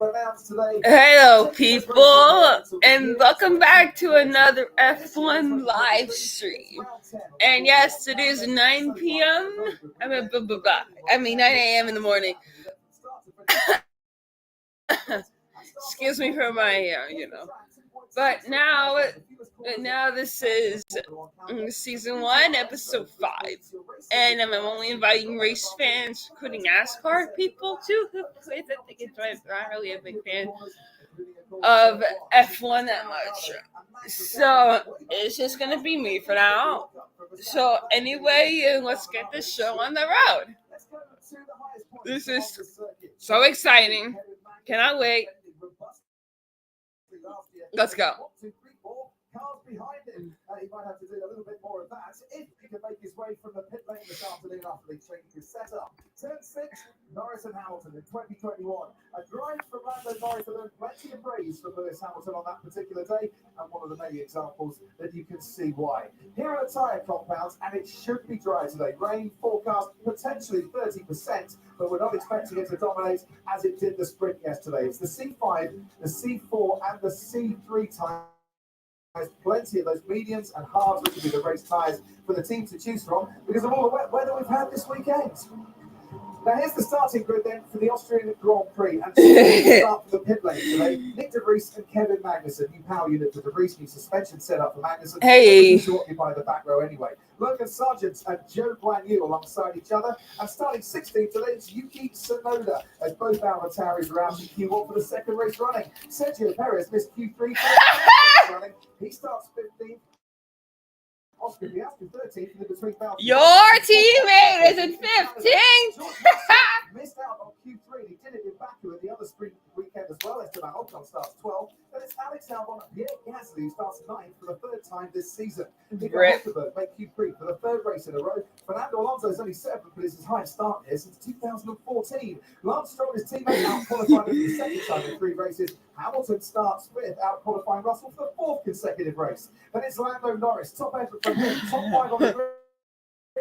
Hello, people, and welcome back to another F1 live stream. And yes, it is 9 p.m. I mean 9 a.m. in the morning. Excuse me for my, But now this is season 1, episode 5. And I'm only inviting race fans, including NASCAR people too, who play that they can drive. I'm not really a big fan of F1 that much. So it's just going to be me for now. So anyway, let's get this show on the road. This is so exciting. Cannot wait. Let's go. Cars behind him. He might have to do a little bit more of that if he can make his way from the pit lane this afternoon after the changing his setup. Turn 6, Norris and Hamilton in 2021. A drive from Lando Norris that earned plenty of praise from Lewis Hamilton on that particular day, and one of the many examples that you can see why. Here are the tyre compounds, and it should be dry today. Rain forecast potentially 30%, but we're not expecting it to dominate as it did the sprint yesterday. It's the C5, the C4, and the C3 tyres. Plenty of those mediums and hards, which will be the race tyres for the team to choose from because of all the wet weather we've had this weekend. Now here's the starting grid then for the Austrian Grand Prix, and start from the pit lane today. Nick De Vries and Kevin Magnussen, new power unit for De Vries, new suspension setup for Magnussen. Hey, to occupy the back row anyway. Logan Sargent and Joe Guanyu alongside each other, and starting 16th today it's Yuki Tsunoda, as both AlphaTauris are out in Q1 for the second race running. Sergio Perez missed Q3 for the race running. He starts 15th. Oscar Piastri 13th, and in between your teammate is in 15th. Missed out on Q3. He did it in Baku at the other sprint weekend as well. Esteban Ocon starts 12th. Then it's Alex Albon and Pierre Gasly who starts 9th for the third time this season. Nico Rosberg make Q3 for the third race in a row. Fernando Alonso is only 7th, but it's his highest start here since 2014. Lance Stroll and his teammate out qualified for the second time in 3 races. Hamilton starts 5th, out qualifying Russell for the 4th consecutive race. Then it's Lando Norris, top effort from him, top 5 on the grid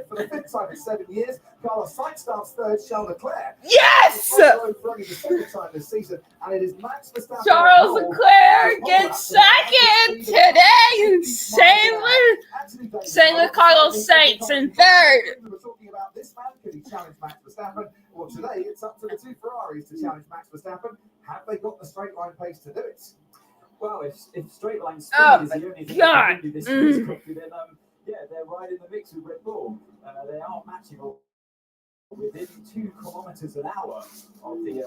for the 5th time in 7 years. Carlos Sainz starts 3rd, Charles Leclerc. Yes! For only the 2nd time this season, and it is Max Verstappen. Charles Leclerc gets 2nd today. Same with Carlos Sainz in 3rd. We're talking about this man. Can he challenge Max Verstappen? Well, today it's up to the 2 Ferraris to challenge Max Verstappen. Have they got the straight line pace to do it? Well, if straight line speed is the only thing that can do this quickly, then they're right in the mix with Red Bull. They are matching within 2 kilometers an hour of the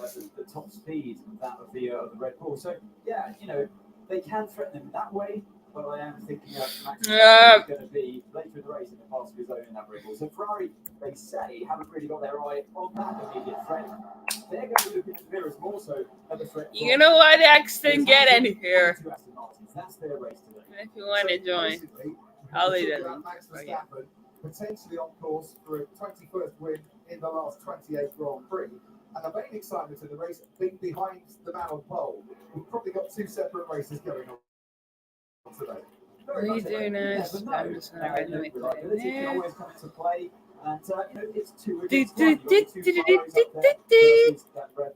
top speed of that of the Red Bull. So they can threaten them that way. But I am thinking that Max is going to be later in the race in the pass of his own in that Red Bull. So Ferrari, they say, haven't really got their eye on that immediate threat. They're going to look into the mirrors more so at the threat. You know what? X didn't get in here. That's their race today. If you want to join, I'll leave it. Max Verstappen potentially on course for a 21st win in the last 28 Grand Prix. And the main excitement in the race being behind the man on pole. We've probably got 2 separate races going on today. What are you doing next? I'm just going to reliability can always come into play. And it's 2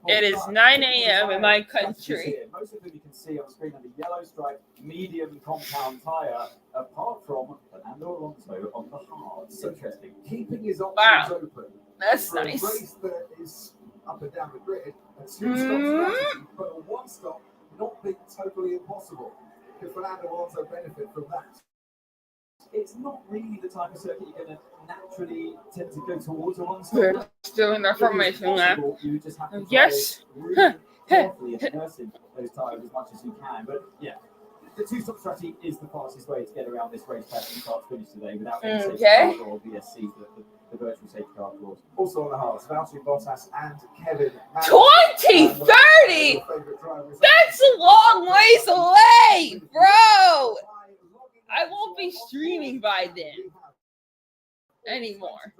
It is 9 a.m. in my country. Most of them you can see on screen are the yellow stripe medium compound tyre, apart from Fernando Alonso on the hards. Interesting. Keeping his options open. That's for nice. A race that is up and down the grid, a 2-stop strategy, but a 1-stop not being totally impossible. Could Fernando Alonso benefit from that? It's not really the type of circuit you're going to naturally tend to go towards a 1-stop. We're still in the formation lap. You just have to Yes. really carefully nursing those tyres as much as you can. But yeah, the 2-stop strategy is the fastest way to get around this race pack from start to finish today without any safety car or VSC for the virtual safety car clause. Also on the hards, Valtteri Bottas and Kevin Magnussen. 2030? That's a long ways away, bro. I won't be streaming by then anymore.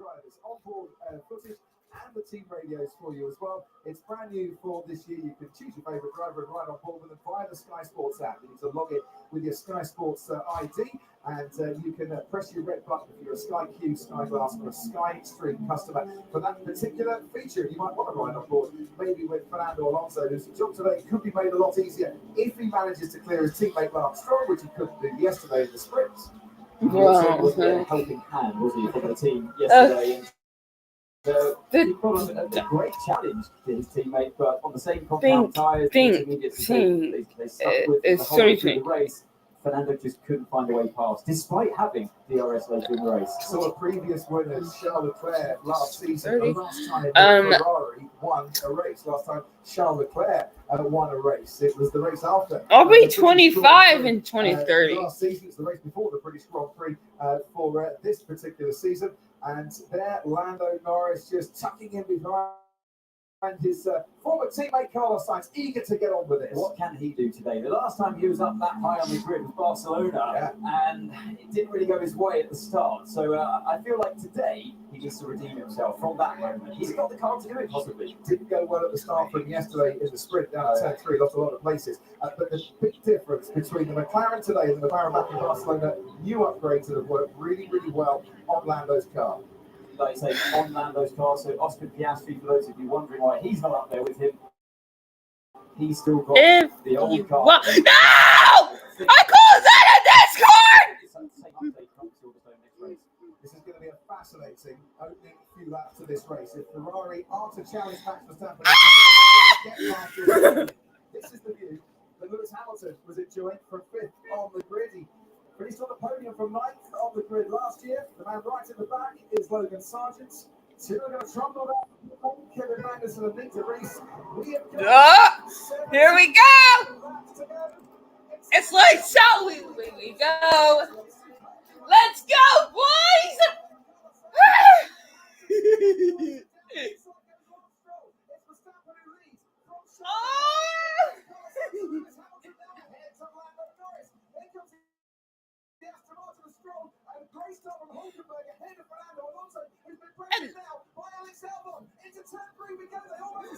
and the team radios for you as well. It's brand new for this year. You can choose your favourite driver and ride on board with them via the Sky Sports app. You need to log in with your Sky Sports ID, and you can press your red button if you're a Sky Q, Sky Glass, or a Sky Extreme customer for that particular feature. You might want to ride on board, maybe with Fernando Alonso, whose job today could be made a lot easier if he manages to clear his teammate Lance Stroll, which he couldn't do yesterday in the sprints. Wow. Was a helping hand, wasn't he, from the team yesterday? He put a great challenge to his teammate, but on the same compound tyres, they stuck with the whole way through the race. Fernando just couldn't find a way past, despite having DRS later in the race. So a previous winner, Charles Leclerc, last season, the last time Ferrari won a race. Last time Charles Leclerc won a race. It was the race after. I'll be 25 in 2030. Last season, it's the race before the British Grand Prix for this particular season. And there, Lando Norris just tucking in behind his former teammate Carlos Sainz, eager to get on with this. What can he do today? The last time he was up that high on the grid was Barcelona, and it didn't really go his way at the start. So I feel like today he needs to redeem himself from that moment. He's got the car to do it, possibly. Didn't go well at the start from yesterday in the sprint down at turn 3, lost a lot of places. But the big difference between the McLaren today and the McLaren back in Barcelona, new upgrades that have worked really, really well on Lando's car. Like I say, on Lando's car. So Oscar Piastri, for those of you wondering why he's not up there with him, he's still got the old car. No! I called that a Discord! This is going to be a fascinating opening few laps of this race. If Ferrari are to challenge Max Verstappen, this is the view that Lewis Hamilton was enjoying from 5th on the grid. He finished on the podium from 9th on the grid last year. The man right in the back is Logan Sargent. Two are going to trundle down. Kevin Magnussen and Nick DeVries. Here we go! It's like so. We go. Let's go, boys!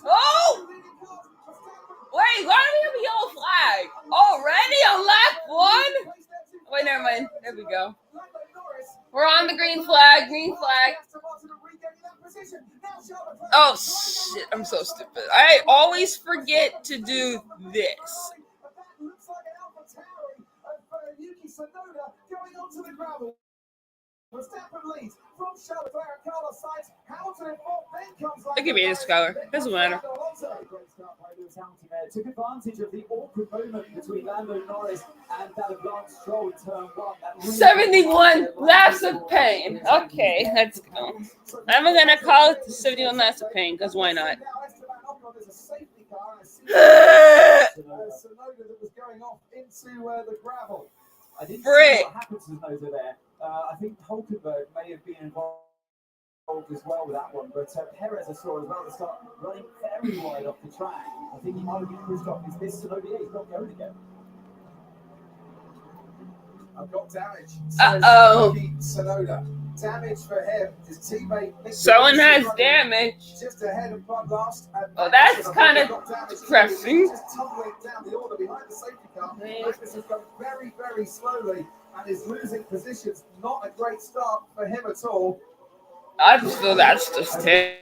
Oh! Wait, why do we have a yellow flag? Already on lap 1? Wait, never mind. There we go. We're on the green flag. Green flag. Oh, shit. I'm so stupid. I always forget to do this. It could be a scholar. Doesn't matter. Took advantage of the awkward moment between Lando Norris and that of Lance Stroll in turn 1. 71 laps of pain. Okay, let's go. I'm gonna call it the 71 laps of pain because why not? Frick! What happened to Noda there? I think Hulkenberg may have been involved as well with that one, but Perez I saw as well at the start running very wide off the track. I think he might have been pushed off. Is this Sonoda? He's not going again. I've got damage. Sonoda. Damage for him. His teammate. Someone has damage. Just ahead of Bud last. Oh, that's kind of depressing. Just tumbling down the order behind the safety car. Magnus is going very, very slowly and is losing positions. Not a great start for him at all. I just feel that's just terrible.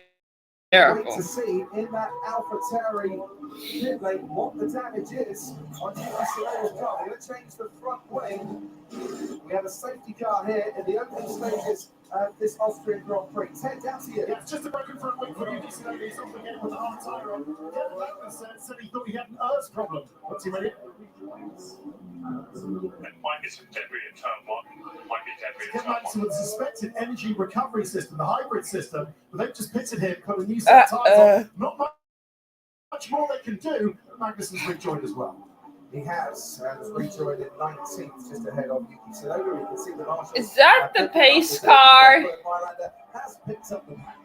Wait to see in that AlphaTauri pit lane what the damage is on Sonoda's car. They're going to change the front wing. We have a safety car here in the opening stages of this Austrian Grand Prix. Ted, down to you. Yeah, it's just a broken front wing for Yuki Tsunoda. He's off again with a hard tyre on. Kevin Magnussen said he thought he had an earth problem. What's he ready? Might get some debris in turn 1. Might get debris in Kevin turn 1. Magnussen with a suspected energy recovery system, the hybrid system, but they've just pitted him, put a new set of tyres on. Not much more they can do, but Magnussen's rejoined as well. He has, and rejoined in 19th, just ahead of Yuki Tsunoda. You can see the marshal. Is that the pace car? Has picked up the pack.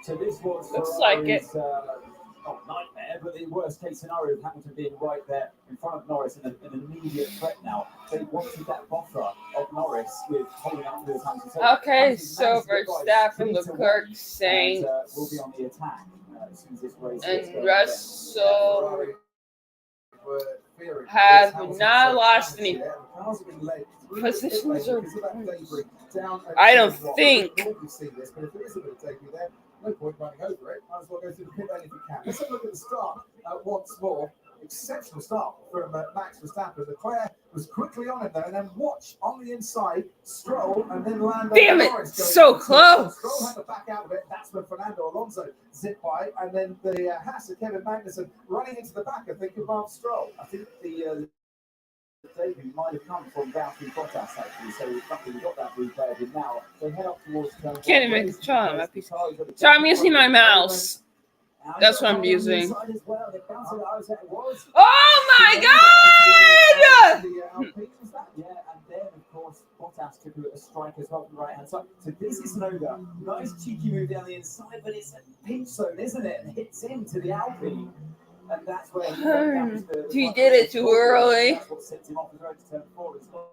So this was looks like it. Not nightmare, but the worst case scenario of Hamilton being right there in front of Norris and an immediate threat now. They wanted that buffer of Norris with holding up to his Hamilton. So Okay, Hamilton's so managed to get Verstappen, guys Leclerc, and, Sainz, will be on the attack as soon as this race gets and going. Russell have not lost any positions. I don't think. No point running over it. Might as well go through the pit lane if you can. Let's have a look at the start once more. Exceptional start from Max Verstappen. Leclerc was quickly on him there, and then watch on the inside, Stroll, and then Lando. Damn it, Norris so close. Stroll had to back out of it. That's when Fernando Alonso zipped by, and then the Haas of Kevin Magnussen running into the back, I think, of Mark Stroll. I think the debut might have come from Valtteri Bottas actually, so we got that replayed, and now they head up towards turn. Can't even control my piece. So I'm using my mouse. That's what I'm using. Oh my god! Yeah, and then of course Bottas took a strike as well from the right hand side. So this is Tsunoda. Nice cheeky move down the inside, but it's a pinch zone, isn't it? And hits into the Alpine. And that's where he did it too early. That's what sets him off as road to turn 4. It's got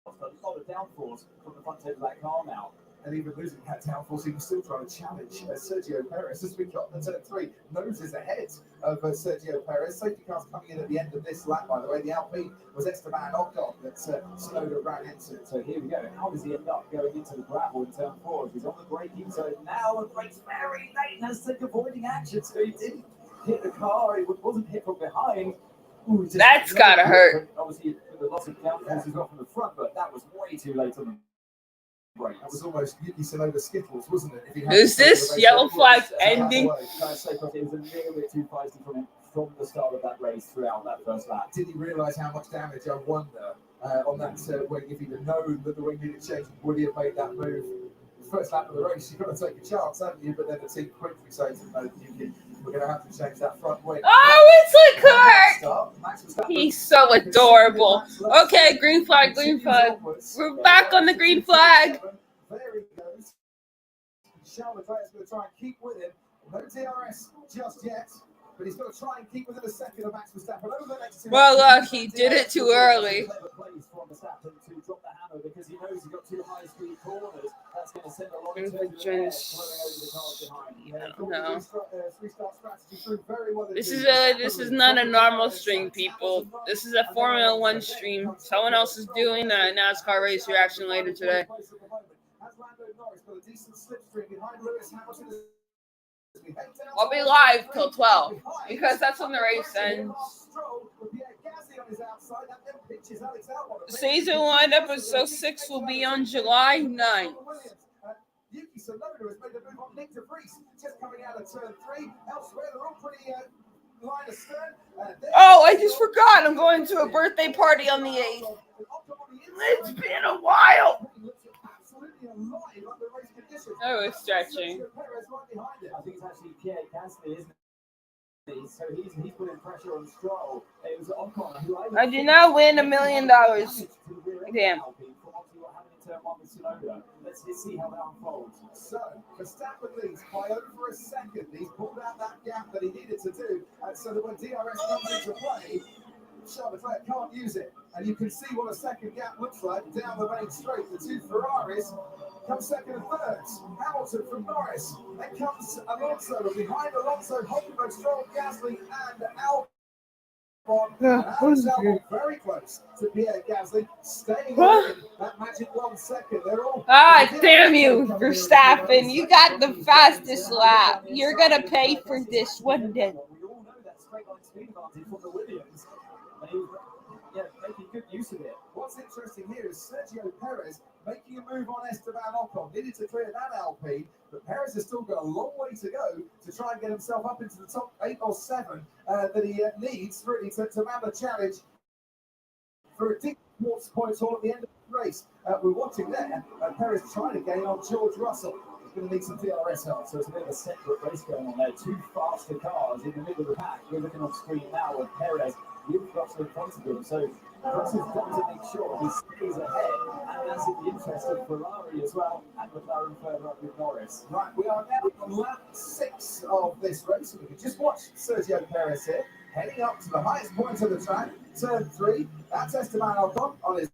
a lot of downforce from the front end of that car now. And even losing that downforce, he was still trying to challenge Sergio Perez as we got the turn 3. Noses ahead of Sergio Perez. Safety cars coming in at the end of this lap, by the way. The Alpine was Esteban Ocon that Tsunoda ran into. So here we go. How does he end up going into the gravel in turn 4? He's on the braking zone now and brakes very late and has to take avoiding action. So he didn't hit the car. It wasn't hit from behind. Ooh, that's gotta hurt. Obviously, with a lot of downforce as well from the front, but that was way too late on the break. That was almost Yuki Tsunoda Skittles, wasn't it? Is this yellow flag ending? It was a little bit too feisty from him from the start of that race throughout that first lap. Did he realise how much damage, I wonder, on that wing? If he'd have known that the wing needed changing, would he have made that move? First lap of the race, you've got to take a chance, haven't you? But then the team quickly says, no, we're going to have to change that front wing. Oh, it's Leclerc! He's so adorable. Okay, green flag, green flag. We're back on the green flag. There he goes. Charles Leclerc's going to try and keep with him. No DRS just yet, but he's got to try and keep within a second of Max Verstappen. Over the next 2 Well, look, he did it too early. Because he knows he's got 2 high-speed corners. That's going to send a lot of flowing over the cars behind. I don't know. This is not a normal stream, people. This is a Formula 1 stream. Someone else is doing a NASCAR race reaction later today. I'll be live till 12 because that's when the race ends. Season 1, episode 6 will be on July 9th. Yuki Tsunoda has made a move on Nick Prix, just coming out of turn 3. Elsewhere, they're all pretty line astern. Oh, I just forgot. I'm going to a birthday party on the 8th. It's been a while. I was stretching. I think it's actually Pierre Gasly, isn't it? So he's putting pressure on Stroll. It was Ocon who I did not win $1 million. Damn. Let's see how that unfolds. So, Verstappen leads by over a second. He's pulled out that gap that he needed to do. And so that when DRS comes into play, Charles Leclerc can't use it. And you can see what a second gap looks like down the main straight. The 2 Ferraris come second and third. Hamilton from Norris. Then comes Alonso. And behind Alonso, Hulkenberg, Stroll, Gasly, and Albon. Albon very close to Pierre Gasly, staying in that magic 1 second. They're all damn you, Verstappen. You got the fastest lap. You're going to pay for this one day. We all know that straight line speed advantage from the Williams. And he was making good use of it. What's interesting here is Sergio Perez making a move on Esteban Ocon. Needed to clear that Alpine, but Perez has still got a long way to go to try and get himself up into the top 8 or 7 that he needs really to mount a challenge for a deep points all at the end of the race. We're watching there. Perez trying to gain on George Russell. He's going to need some DRS help. So it's a bit of a separate race going on there. 2 faster cars in the middle of the pack. We're looking on screen now with Perez with Russell in front of him. So Russell's got to make sure he stays ahead, and that's in the interest of Ferrari as well, and McLaren further up with Norris. Right, we are now on lap 6 apex of this race. We can just watch Sergio Perez here, heading up to the highest point of the track, turn 3. That's Esteban Ocon on his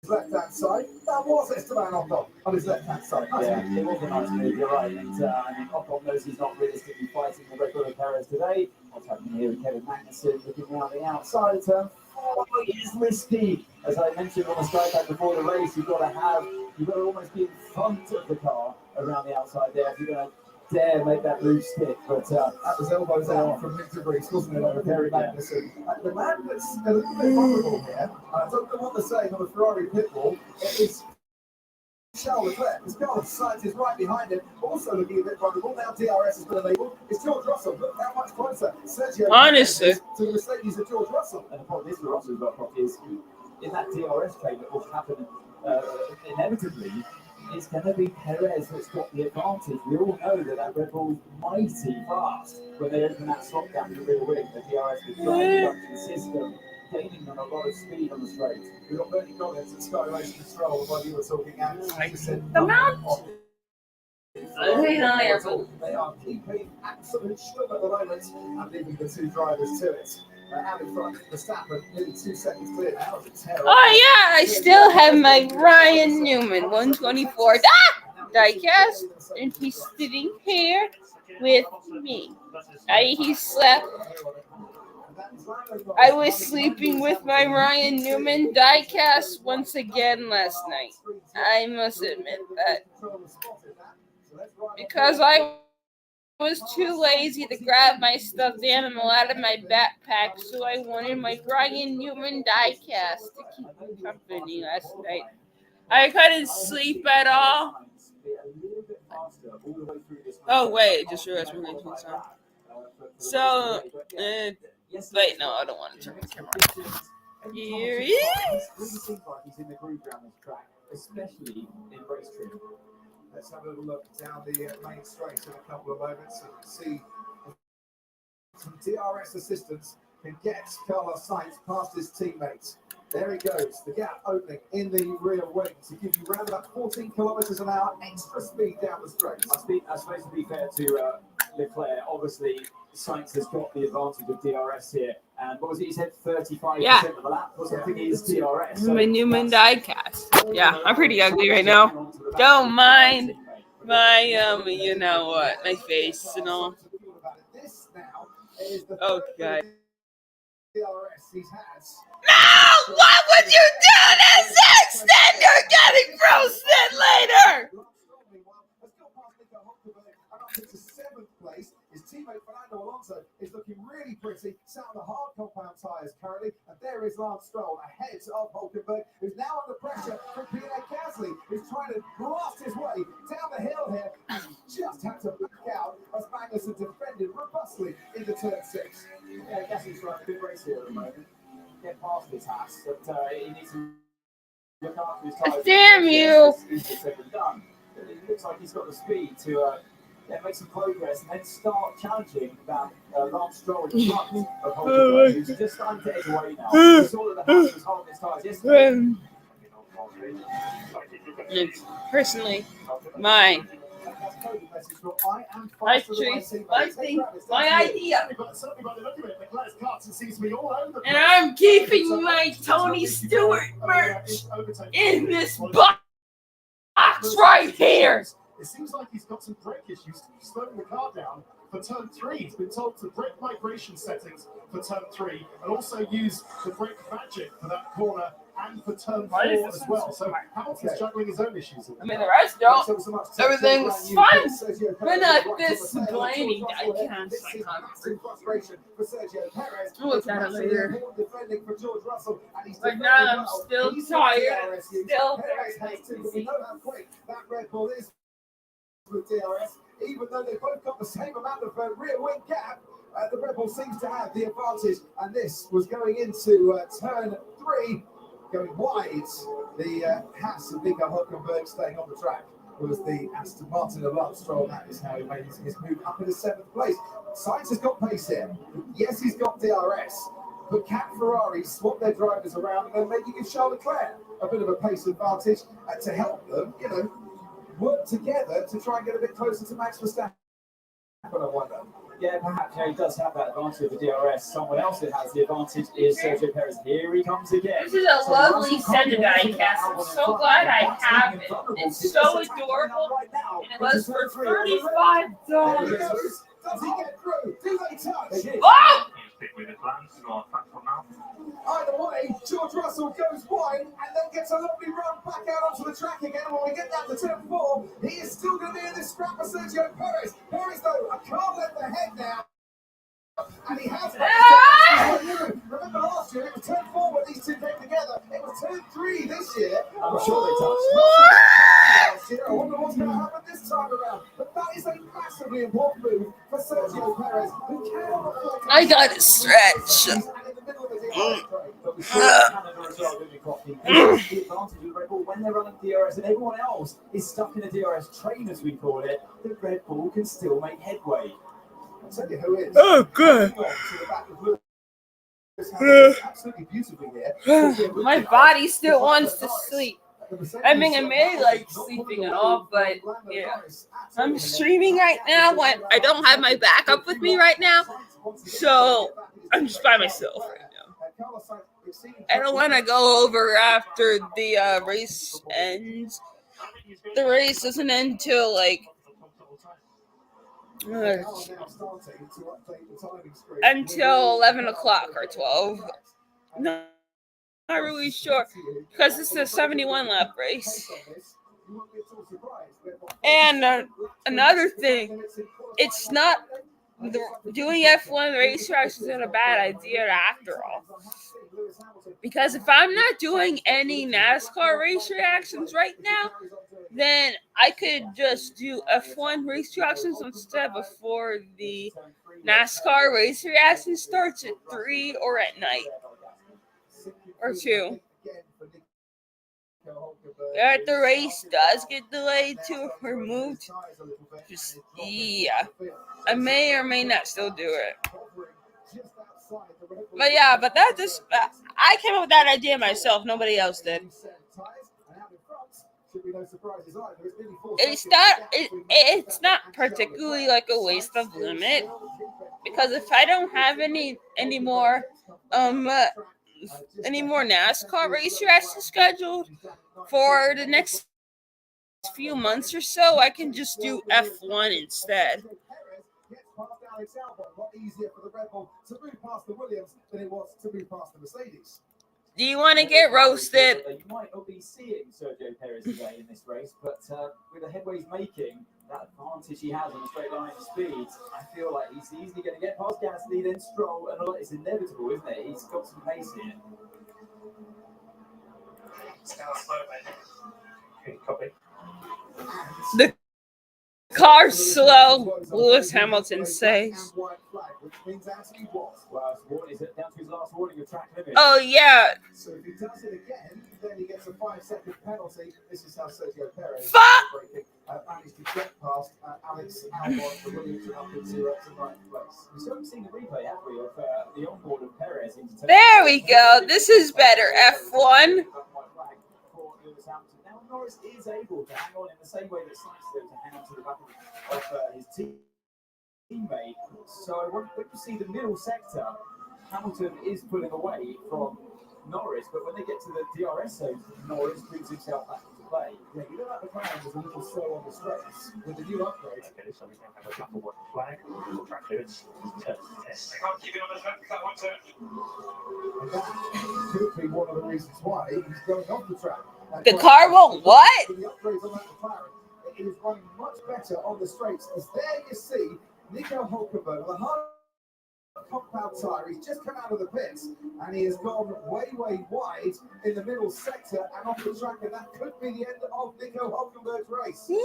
left-hand side. That was Esteban Ocon on his left-hand side. Yeah, it was a nice move, you're right. And I mean, Ocon knows he's not realistically fighting the Red Bull of Perez today. What's happening here with Kevin Magnussen looking around the outside of turn 4 is risky. As I mentioned on the Skypack before the race, you've got to almost be in front of the car around the outside there if you're going to dare make that move stick. But that was elbows out from Victor Prix, wasn't it, over Kevin Magnussen? The man that's a little bit vulnerable here, I don't know what they're saying on the Ferrari pit wall, it is Charles Leclerc. His car sight is right behind him, also looking a bit vulnerable. Now DRS has been enabled. It's George Russell. Look how much closer Sergio Honestly. to the Mercedes of George Russell. And the problem is for Russell's got property is in that DRS chain that will happen inevitably. It's going to be Perez that's got the advantage. We all know that Red Bull is mighty fast when they open that slot gap in the rear wing. The DRS with drive reduction system gaining them a lot of speed on the straight. We've got Bernie Collins at Sky Race Control while you were talking out. The mount. They are keeping absolute scrum at the moment and leaving the two drivers to it. Out in front, Verstappen nearly 2 seconds clear now. Oh yeah, I still have my Ryan Newman 124 diecast, and he's sitting here with me. He slept. I was sleeping with my Ryan Newman diecast once again last night. I must admit that. Because I was too lazy to grab my stuffed animal out of my backpack, so I wanted my Ryan Newman diecast to keep me company last night. I couldn't sleep at all. Oh wait, I just realized we're going to do some. So, wait, no, I don't want to turn the camera off. Here he is. Seems like he's in the groove around this track, especially in race trim. Let's have a little look down the main straight in a couple of moments and see if some DRS assistance can get Carlos Sainz past his teammates. There he goes, the gap opening in the rear wing to give you round about 14 kilometers an hour extra speed down the straight. I suppose to be fair to Leclerc, obviously Sainz has got the advantage of DRS here. And what was it? You said 35% of the lap or something is DRS. So my Newman diecast. Yeah, I'm pretty ugly right now. Don't mind my you know what, my face and all. Oh god. DRS he has. No! What would you do to this? Then you're getting roasted later! To 7th place, his teammate Fernando Alonso is looking really pretty, sat on the hard compound tyres currently, and there is Lance Stroll ahead of Hulkenberg, who's now under pressure from Pierre Gasly, who's trying to blast his way down the hill here, and just had to back out as Magnussen defended robustly into turn 6. Yeah, Gasly's running a good race here at the moment. Get past this Haas, but he needs to look after his tyres. Damn you! It looks like he's got the speed to make some progress and then start challenging that Lance Stroll in front of Hulkenberg, who's just starting to edge away now. We saw that the Haas was holding his tyres yesterday. Personally, my idea. And I'm keeping my Tony Stewart merch in this box right here. It seems like he's got some brake issues. He's slowing the car down for turn 3. He's been told to brake migration settings for turn 3 and also use the brake magic for that corner and for turn 4 as well. So Hamilton's juggling his own issues. I mean, the rest don't. Everything's fine. But not this blaming diecast. We'll look at it later. But now I'm still tired. Still very we know how quick that Red Bull is with DRS, even though they've both got the same amount of rear wing gap. The Red Bull seems to have the advantage, and this was going into turn 3, going wide. The Haas of Nico Hulkenberg staying on the track was the Aston Martin of Lance Stroll. That is how he made his move up into 7th place. Sainz has got pace here. Yes, he's got DRS, but can Ferrari swap their drivers around and then maybe give Charles Leclerc a bit of a pace advantage to help them, work together to try and get a bit closer to Max Verstappen? But I wonder. Yeah, perhaps he does have that advantage of the DRS. Someone else that has the advantage is Sergio Perez. Here he comes again. This is a lovely Sender diecast. I'm so glad I have it. It's so adorable, and it was for $35. Does he get through? Do they touch? Oh! Stick with his plans, not from now. Either way, George Russell goes wide and then gets a lovely run back out onto the track again. When we get down to turn 4, he is still going to be in this scrap for Sergio Perez. Perez, though, a car length ahead now. And he has. Remember last year, it was turn 4 when these two came together. It was turn 3 this year. I'm sure they touched. Last year, I wonder what's going to happen this time around. But that is a massively important move for Sergio Perez, who cannot afford to. I got to stretch. But we saw Canada as well, didn't we, Crofty? This is the advantage of Red Bull when they're running DRS and everyone else is stuck in a DRS train, as we call it. The Red Bull can still make headway. I'll tell you who is. Oh, good. Absolutely beautifully here. My body still wants to sleep. I mean, I may like sleeping and all, but yeah. I'm streaming right now when I don't have my backup with me right now, so I'm just by myself right now. I don't want to go over after the race ends. The race doesn't end till like until 11 o'clock or 12. No, not really sure because it's a 71 lap race. And another thing, it's not doing F1 race tracks isn't a bad idea after all. Because if I'm not doing any NASCAR race reactions right now, then I could just do F1 race reactions instead before the NASCAR race reaction starts at 3 or at night. Or 2. If the race does get delayed to removed, just yeah, I may or may not still do it. But yeah, but that just I came up with that idea myself. Nobody else did. It's not particularly like a waste of limit because if I don't have any more NASCAR race reactions scheduled for the next few months or so, I can just do F1 instead. Do you want to get roasted? You might not be seeing Sergio Perez today in this race, but with the headway he's making, that advantage he has on the straight line speed, I feel like he's easily going to get past Gasly, then Stroll, and it's inevitable, isn't it? He's got some pace here. The car's slow, Lewis Hamilton says. Oh, yeah. So if he does it again, then he gets a 5-second penalty. This is how Sergio Perez managed to get past Alex Albon, the Williams, and up into ninth place. We still haven't seen the replay, have we, of the onboard of Perez? There we go. This is better, F1. Now Norris is able to hang on in the same way that Sainz did to hang on to the back of his teammate. So when you see the middle sector, Hamilton is pulling away from Norris, but when they get to the DRS zone, Norris brings himself back into play. Yeah, you know that McLaren was a little slow on the straights with the new upgrade. Okay, so we can have a black or white flag, track clearance, test. I can't keep it on the track because that won't turn. And that could be one of the reasons why he's going off the track. The car won't what? The upgrades on that McLaren, it is running much better on the straights. As there you see Nico Hulkenberg with a hard compound tyre. He's just come out of the pits and he has gone way wide in the middle sector and off the track, and that could be the end of Nico Hulkenberg's race. No! I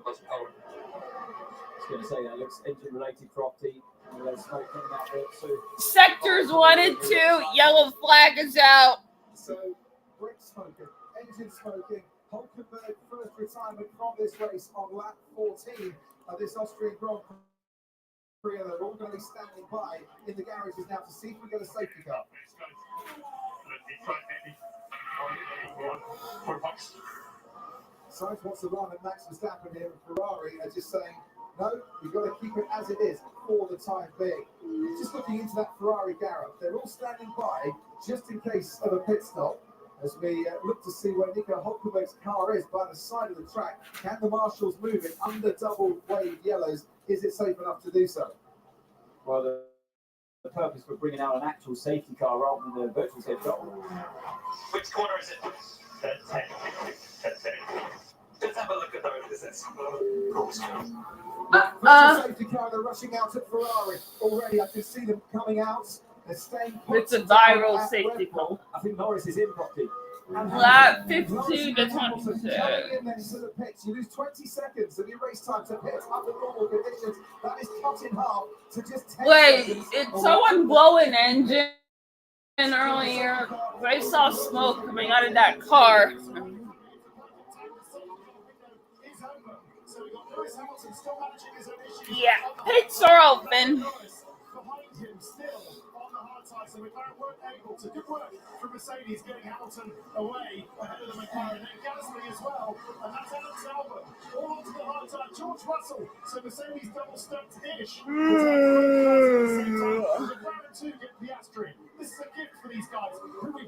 was going to say that looks engine related, Crofty. Smoke coming out there too. Sectors 1 and 2, yellow flag is out. So, brake smoking, engine smoking. Hulkenberg first retirement from this race on lap 14 of this Austrian Grand Prix. They're all going to be standing by in the garages now to see if we get a safety car. Sainz wants to run, and Max Verstappen here and Ferrari are just saying, no, you've got to keep it as it is for the time being. Just looking into that Ferrari garage, they're all standing by just in case of a pit stop. As we look to see where Nico Hulkenberg's car is by the side of the track. Can the marshals move it under double wave yellows? Is it safe enough to do so? Well, the purpose for bringing out an actual safety car rather than the virtual safety car. Which corner is it? 10. Let's have a look at those. This is Virtual safety car, they're rushing out at Ferrari already. I can see them coming out. They're staying put. It's a viral safety car. I think Norris is in properly. Lap 52 to 22. Coming in then to the pits. You lose 20 seconds of your race time to pit under normal conditions. That is cut in half to just 10 Wait, seconds. did someone blow an engine earlier? I saw smoke coming out of that car. Yeah, pits are open. So McLaren weren't able to. Good work from Mercedes getting Hamilton away ahead of the McLaren. And Gasly as well. And that's Alex Albon. All onto the hard side. George Russell. So Mercedes double stumped-ish. McLaren 2 get Piastri. This is a gift for these guys. Who we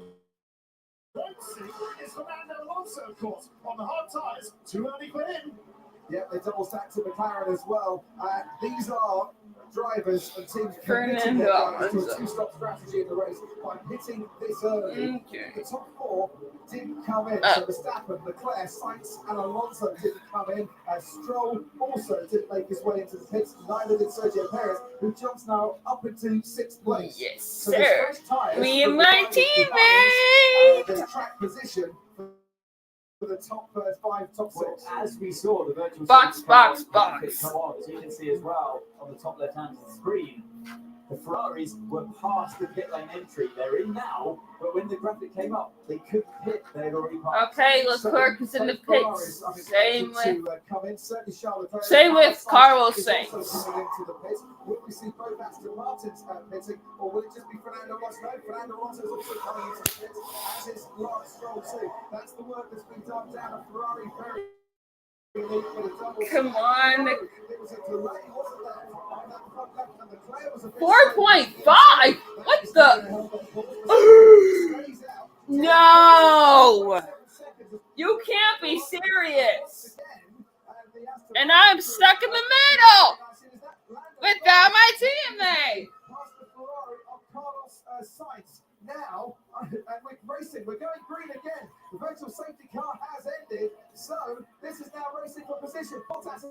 don't see is Fernando Alonso, of course. On the hard tyres. Too early for him. Yep, they double stacked to McLaren as well. These are drivers and teams committing Fernando their guys to a Alonso. two-stop strategy in the race by pitting this early. Okay. The top four didn't come in. So Verstappen, Leclerc, Sainz and Alonso didn't come in. Stroll also didn't make his way into the pits. Neither did Sergio Perez, who jumps now up into 6th place. Yes, So sir. there's fresh tyres Me for and the my drivers, teammates. the track position for the top 5, top 6. Well, as we saw, the virtual Box, safety car box, box. come on, as you can see as well on the top left-hand screen. The Ferraris were past the pit lane entry. They're in now, but when the graphic came up, they couldn't pit. They had already passed. Okay, Leclerc is in the pits. Same with Same with Carlos Sainz. Will we see both Aston Martins pitting, or will it just be Fernando Alonso? No, Fernando Alonso is also coming into the pits, as is Lawrence Stroll too. That's the work that's been done down at Ferrari. Come on. There was a delay, wasn't there? On that front left, and Leclerc was a bit 4.5? What the? No! You can't be serious. And I'm stuck in the middle without my teammate. Now, and we're racing, we're going green again. The virtual safety car has ended, so this is now racing for position. Bottas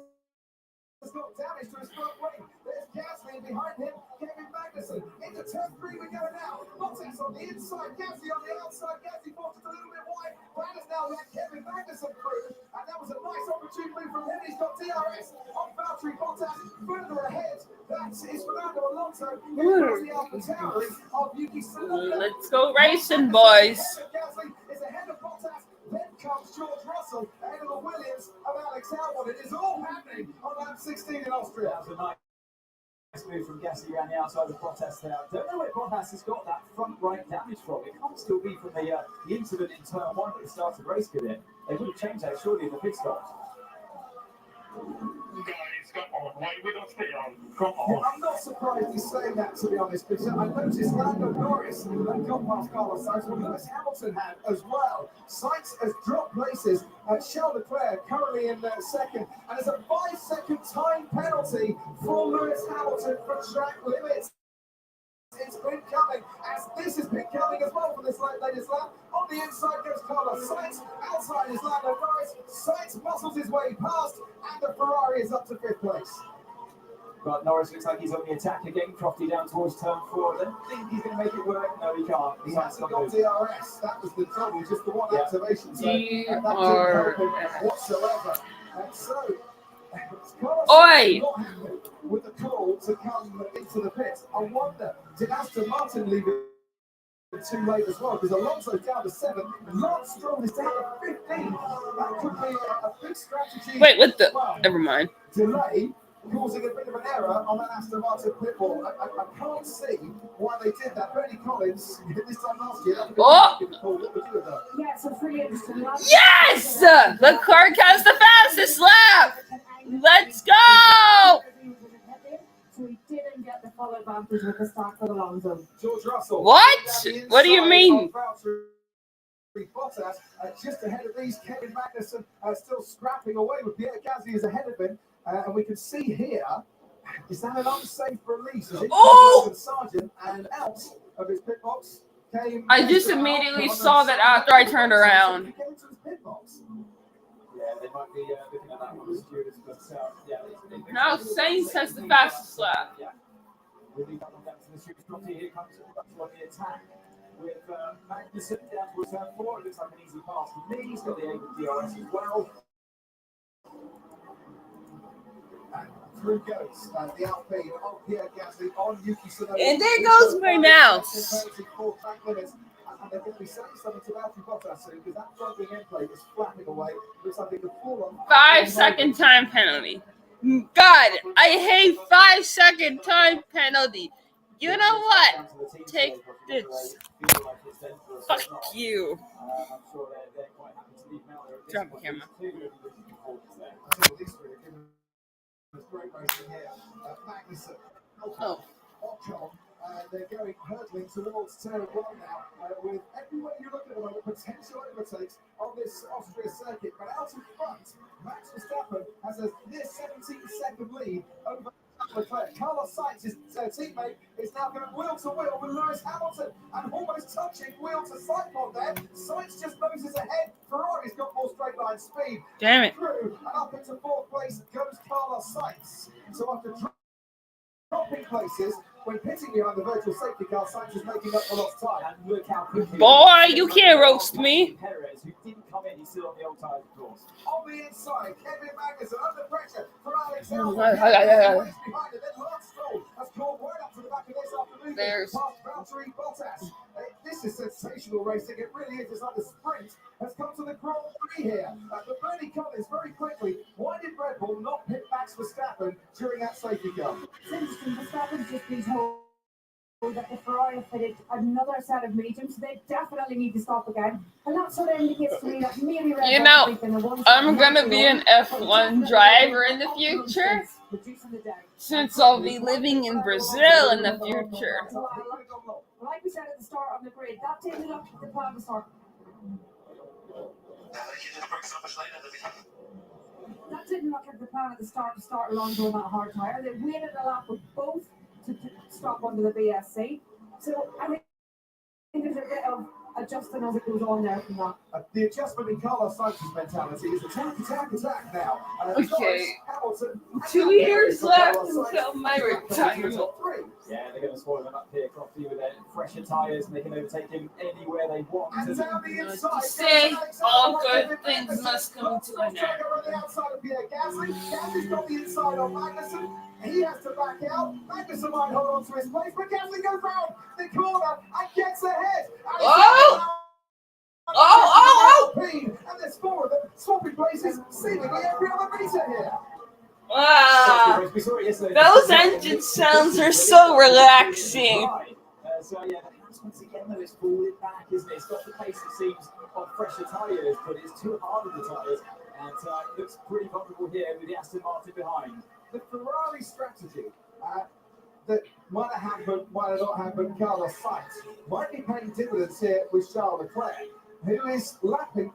has got damage to his front wing. There's Gasly behind him, Kevin Magnussen. Into turn 3 we go now. Bottas on the inside, Gasly on the outside. Gasly forced it a little bit wide. That has now let Kevin Magnussen through, and that was a nice opportune move from him. He's got DRS on Valtteri Bottas, further ahead. That is Fernando Alonso. The AlphaTauri of Yuki Tsunoda. Let's go racing, boys. Gasly is ahead of Bottas. Then comes George Russell ahead of the Williams of Alex Albon. It is all happening on lap 16 in Austria. That was a nice move from Gasly around the outside of Bottas there. I don't know where Bottas has got that front right damage from. It can't still be from the incident in turn 1 at the start of the race, could it? They would have changed that surely in the pit stops. guys, come on, why we don't stay on? Come Yeah, on. I'm not surprised he's saying that, to be honest, because I noticed Lando Norris had gone past Carlos Sainz, but Lewis Hamilton had as well. Sainz has dropped places. Charles Leclerc currently in second, and there's a 5-second time penalty for Lewis Hamilton for track limits. It's been coming, as this has been coming as well for this latest lap. On the inside goes Carlos Sainz, outside is Lando Norris. Sainz muscles his way past, and the Ferrari is up to 5th place. But Norris looks like he's on the attack again, Crofty down towards turn 4. I don't think he's going to make it work. No, he can't. He hasn't got DRS. That was the trouble, just the one activation. So that didn't DRS. help him whatsoever. And so, Oi! with the call to come into the pit, I wonder, did Aston Martin leave it too late as well? Because Alonso's down to 7, Lance Stroll is down to 15. That could be a big strategy. Wait, what the? Well, Never mind. delay causing a bit of an error on that Aston Martin pit wall. I can't see why they did that. Bernie Collins, this time last year, Oh! what would you have done? Yeah, so it's really interesting. Yes! Leclerc has the fastest lap! Let's go! So he didn't get the full advantage with the start for Alonso. George Russell. What? What do you mean? Bottas, just ahead of these, Kevin Magnussen still scrapping away with Pierre Gasly is ahead of him, and we can see here, is that an unsafe release? Is it Sargent, and out of his pit box came... I just immediately saw that after I turned around. Yeah, they might be looking at that one, the stewards, but yeah. Now Sainz has the fastest lap. Yeah. We'll leave that one down to the stewards. Here comes on the attack. With Magnussen down to turn 4, it looks like an easy pass to me. He's got the able DRS as well. And through goes the Alpine on Pierre Gasly on Yuki Tsunoda. And there goes my mouse. And they're going to be saying something to Valtteri Bottas soon because that front wing end plate is flapping away. Looks like it could fall on. 5-second time penalty. God, I hate 5-second time penalty. You know what? Take this. Fuck you. I'm sure they're quite happy to leave now. Drop the camera. Great racing here. Magnussen. Oh. Ocon. They're going hurtling towards turn 1 now. With everywhere you look at the moment, potential overtakes on this Austrian circuit. But out in front, Max Verstappen has a near 17-second lead over Leclerc. Carlos Sainz, his teammate, is now going wheel to wheel with Lewis Hamilton and almost touching wheel to side pod there. Sainz just noses ahead. Ferrari's got more straight line speed. Damn it. Through and up into 4th place goes Carlos Sainz. So after dropping places, when pitting behind the virtual safety car, Sainz is making up for lost time. And look how quickly... Boy, you can't roast me. Perez, who didn't come in, he's still on the old tyres, of course. On the inside, Kevin Magnussen under pressure from Alex Behind behind it. Then Lance Stroll has caught right up to the back of this after moving There's- past Valtteri Bottas. This is sensational racing. It really is. It's like the sprint has come to the Grand Prix here. But Bernie Collins, very quickly, why did Red Bull not pit Max Verstappen during that safety car? It's interesting, Verstappen's just been told that the Ferrari have fitted another set of mediums, so they definitely need to stop again. And that sort of indicates to me that maybe Red You Bull know, thinking the one I'm gonna be an F1 driver in the future, reducing the down. since I'll be living in Brazil in the future. Like we said at the start on the grid, that didn't look like the plan to start. That didn't look like the plan at the start to start Alonso on that hard tyre. They waited a lap with both to stop under the BSC. So I think there's a bit of adjusting as it goes on there from that. The adjustment in Carlos Sainz's mentality is attack, attack, attack now. Okay. Hamilton, 2 years left until my retirement. Yeah, they're going to spoil him up here, Crofty, with their fresher tyres, and they can overtake him anywhere they want. And down the inside, Say all good things must come to an end. on the outside of Pierre Gasly. Gasly's got the inside on Magnussen. He has to back out. Magnussen might hold on to his place, but Gasly goes round the corner and gets ahead. And there's 4 of them swapping places seemingly every other meter here. Wow. Those engine sounds are so relaxing. So yeah, the house once again though is falling back, isn't it? It's got the pace it seems on fresher tyres, but it's too hard on the tyres, and it looks pretty vulnerable here with the Aston Martin behind. The Ferrari strategy that might have happened, might have not happened, Carlos Sainz might be paying dividends here with Charles Leclerc, who is lapping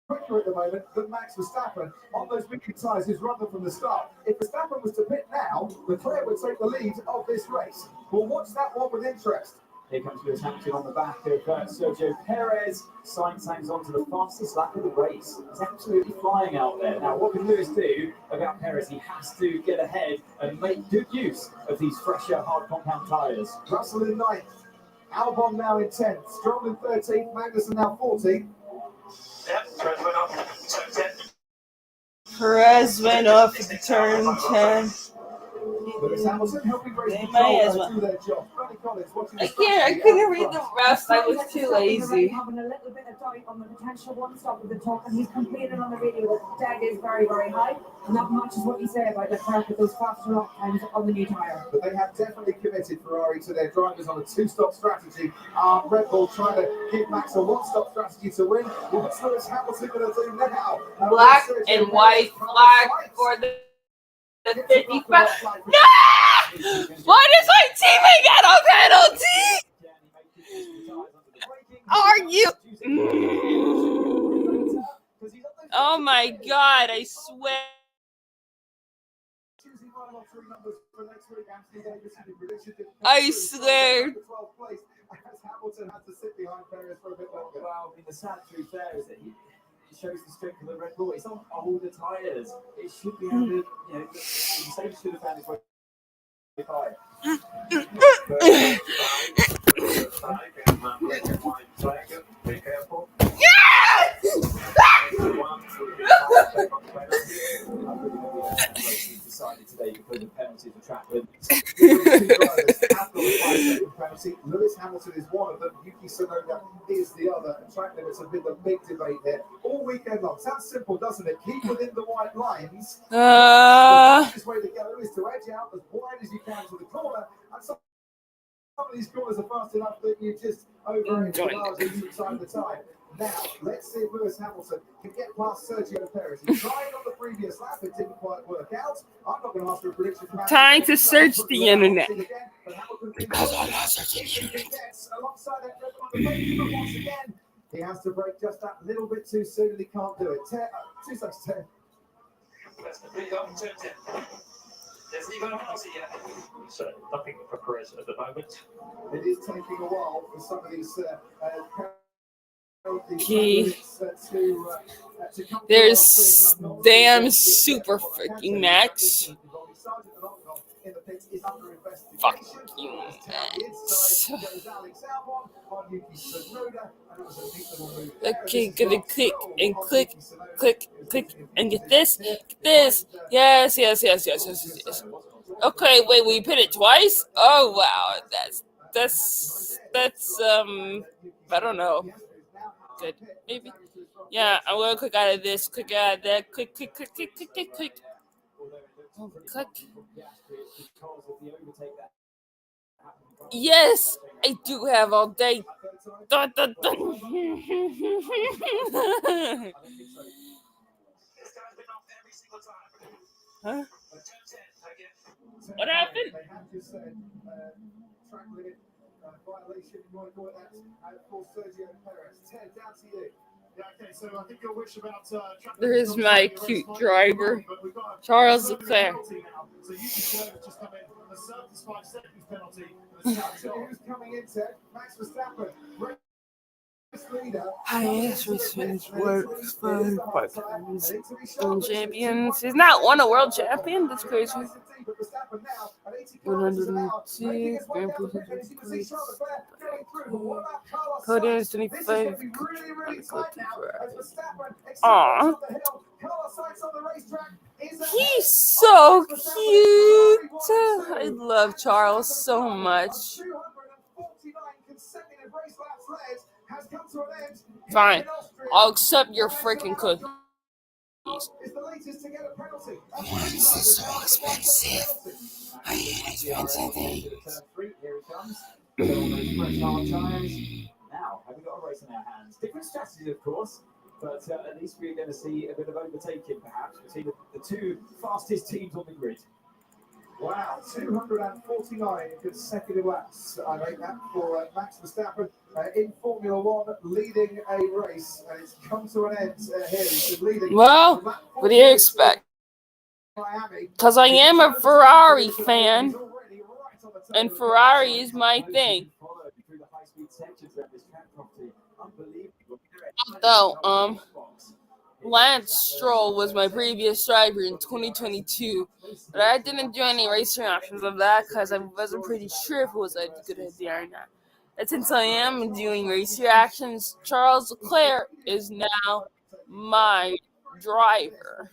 quicker at the moment than Max Verstappen on those medium tyres who's run them from the start. If Verstappen was to pit now, Leclerc would take the lead of this race. We'll watch that one with interest. Here comes Lewis Hamilton on the back of Sergio Perez. Sainz hangs on to the fastest lap of the race. He's absolutely flying out there. Now, what can Lewis do about Perez? He has to get ahead and make good use of these fresher, hard compound tyres. Russell in 9th, Albon now in 10th, Stroll in 13th, Magnussen now 14th. Perez went off at turn 10. Lewis Hamilton helping race They control might as well. do their job. Bernie Collins watching I the can't. I strategy couldn't out read the front. rest. I was too lazy. Having a little bit of doubt on the potential one stop of the talk, and he's complaining on the radio that dead is very, very high, and that matches what you say about Leclerc with those faster lap times on the new tyre. But they have definitely committed Ferrari to their drivers on a two-stop strategy. Red Bull trying to give Max a one-stop strategy to win. What's Lewis Hamilton going to do now? Black and white flag for the 55. No! Why does my teammate get a penalty? Are you? Oh my God! I swear. I swear. Hamilton has to sit behind Perez for a bit longer. Well, the sad truth there is that it shows the strength of the Red Bull. It's on older tyres. It should be able to, the same should have found its way high. Be careful. Decided today because of penalties for track limits. Lewis Hamilton is one of them. Yuki Tsunoda is the other. And track limits have been the big debate here all weekend long. Sounds simple, doesn't it? Keep within the white lines. The easiest way to go is to edge out as wide as you can to the corner. And some of these corners are fast enough that you just over from time to time. Now, let's see if Lewis Hamilton can get past Sergio Perez. He tried on the previous lap, it didn't quite work out. I'm not going to ask for a prediction. Time to search the internet. Because I love searching the internet. Alongside that, but once again, he has to brake just that little bit too soon and he can't do it. 2 seconds, 10. So nothing for Perez at the moment. It is taking a while for some of these There's damn super freaking Max. Fuck you, Max. Okay, gonna click and click, and get this. Yes. Okay, wait, we hit it twice? Oh wow, that's I don't know. Good, maybe. Yeah, I'm gonna click out of this, click out of that, click. Oh, click. Yes, I do have all day. Dun, dun, dun. Huh? What happened? Violation, you want to call it that, for Sergio Perez. Ted, down to you. Yeah, okay, so I think your wish about There's my cute driver, Charles Leclerc. So you just come in a surface 5 seconds penalty. Who's coming in, Ted? Max Verstappen. Highest recent world champions. He's not won a world champion. That's crazy. 102 Grand Prix. Podiums 25. Aww. He's so cute. I love Charles so much. Fine. I'll accept your freaking cookies. This is so expensive. I hate expensive things. Now, have we got a race in our hands? Different strategies, of course, but at least we're going to see a bit of overtaking, perhaps, between the two fastest teams on the grid. Wow, 249 consecutive laps. I make that for Max Verstappen in Formula One, leading a race, and it's come to an end here. He's been leading. Well, what do you expect? Because I am a Ferrari fan, and Ferrari is my thing. Though, Lance Stroll was my previous driver in 2022, but I didn't do any racing options of that because I wasn't pretty sure if it was a good idea or not. And since I am doing race reactions, Charles Leclerc is now my driver.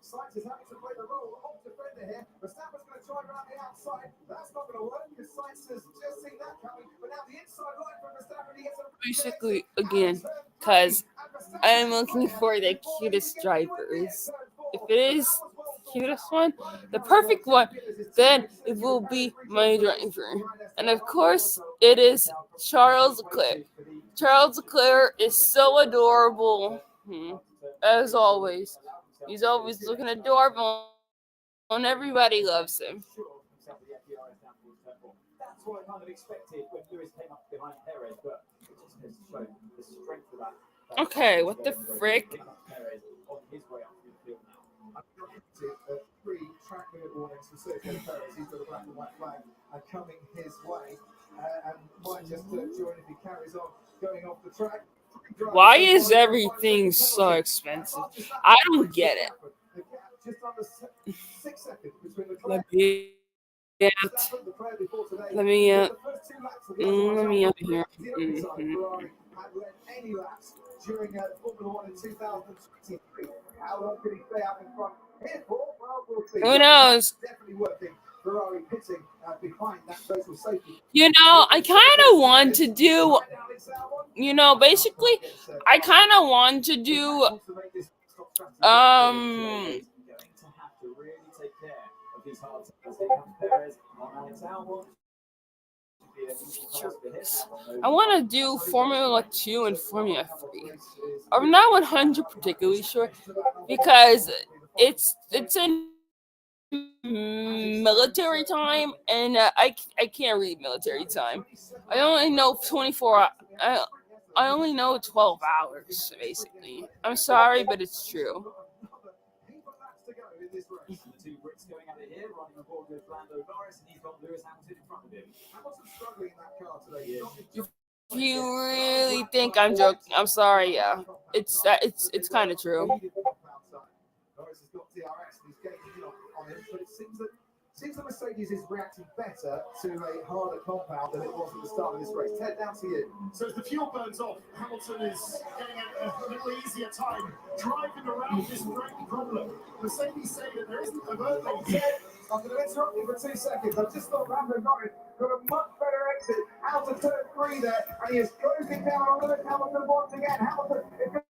Sainz is having to play the role of defender here. Verstappen's going to try around the outside. That's not going to work because Sainz has just seen that coming. But now the inside line from Verstappen, he gets a Basically, again, because I'm looking for the cutest drivers. If it is the cutest one, the perfect one, then it will be my driver. And of course, it is Charles Leclerc. Charles Leclerc is so adorable, as always. He's always looking adorable, and everybody loves him. That's what I kind of expected when Lewis came up behind Perez, but it just goes to show the strength of that. Okay, what the frick? Perez on his way up through the field now. Three track limit warnings for Sergio Perez. He's got a black and white flag coming his way, and might just join if he carries on going off the track. Why is everything so expensive? I don't get it. Just under 6 seconds between the Let me out. Let me out. Let me up here. During Formula 1 in 2023. How long can he stay out in front? Who knows? Definitely working. Ferrari pitting behind that total safety. I kind of want to do, basically, I kind of want to do, I want to do Formula 2 and Formula 3. I'm not 100% particularly sure because it's in military time, and I can't read military time. I only know 24. I only know 12 hours basically. I'm sorry, but it's true. The two Brits going at it here, running aboard with Lando Norris, and he's got Lewis Hamilton in front of him. Hamilton's struggling in that car today. If you really think I'm joking, I'm sorry. Yeah, it's kind of true. Norris has got DRS and he's getting on him, but it seems that Mercedes is reacting better to a harder compound than it was at the start of this race. Ted, down to you. So as the fuel burns off, Hamilton is getting a little easier time driving around this brake problem. Mercedes say that there isn't a verdict. Ted, I'm going to interrupt you for 2 seconds. I just thought Lando Norris got a much better exit out of turn 3 there, and he is closing down on Lewis Hamilton once again. Hamilton is going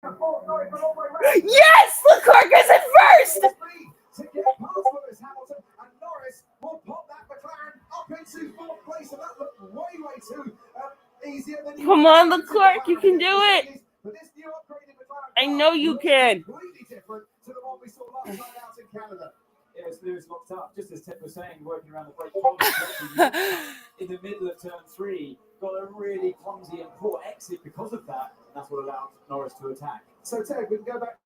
to fall Norris all the way around. Yes, Leclerc is in first. To get past Lewis Hamilton, and Norris will pop that McLaren up into 4th place, and that looked way too easier than you. Come on, Leclerc, you can do it. I know you can. Completely different to the one we saw last night out in Canada. Yeah, it's Lewis locked up, just as Ted was saying, working around the brake problem. In the middle of turn 3, got a really clumsy and poor exit because of that, and that's what allowed Norris to attack. So Ted, we can go back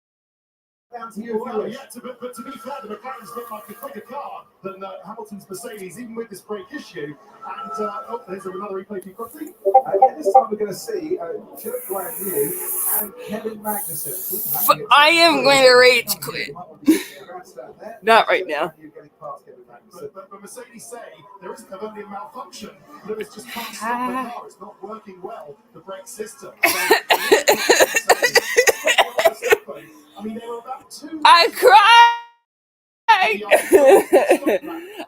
down to you. Well, yeah, but to be fair, the McLaren's look like a quicker car than Hamilton's Mercedes, even with this brake issue. And there's another replay for you quickly. This time we're going to see Philip Graham New and Kevin Magnussen. I am going to rage quit. Not right now. But Mercedes say there isn't a verdict malfunction. Lewis just can't stop the car. It's not working well, the brake system. I mean, they were about 2. I cried.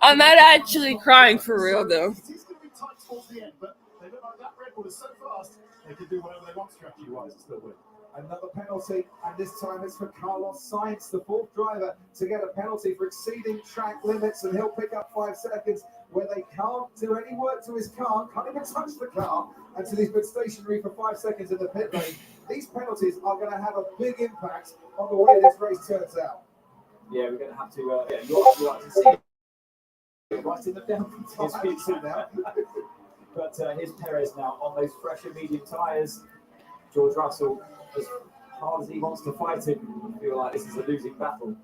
I'm not actually crying for real though. It's going to be tight towards the end, but they look like that Red Bull is so fast they can do whatever they want strategy-wise and still win. Another penalty, and this time it's for Carlos Sainz, the 4th driver, to get a penalty for exceeding track limits, and he'll pick up 5 seconds where they can't do any work to his car, can't even touch the car, until he's been stationary for 5 seconds in the pit lane. These penalties are going to have a big impact on the way this race turns out. Yeah, we're going to have to. You'll have to see it right in the film. But here's Perez now on those fresher medium tyres. George Russell, as hard as he wants to fight it, I feel like this is a losing battle.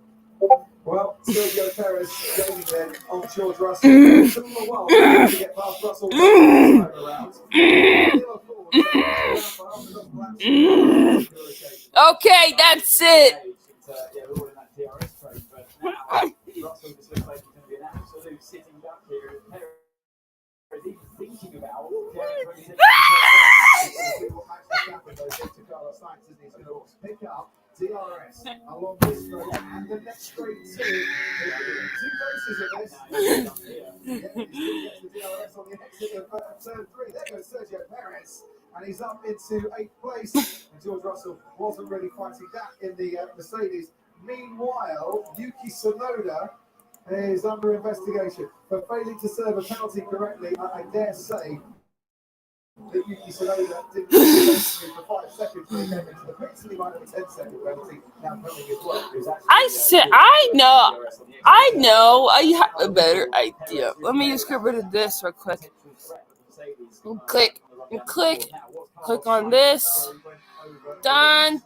Well, Sergio Perez gaining then on George Russell. It took him a while to get past Russell around. Okay, that's it. Yeah, we're all in that DRS trade, but now Russell just looks like he's going to be an absolute sitting duck here. Perez even thinking about Pick up DRS along this straight and the next straight too. Two races in this. Gets the DRS on the exit of turn 3. There goes Sergio Perez, and he's up into 8th place. And George Russell wasn't really fighting that in the Mercedes. Meanwhile, Yuki Tsunoda is under investigation for failing to serve a penalty correctly. I dare say that Yuki Tsunoda didn't for 5 seconds when he came into the pits, and he might have a 10-second penalty now coming as well. I know, I have a better idea. Let me just get rid of this real quick. Click on this. Done.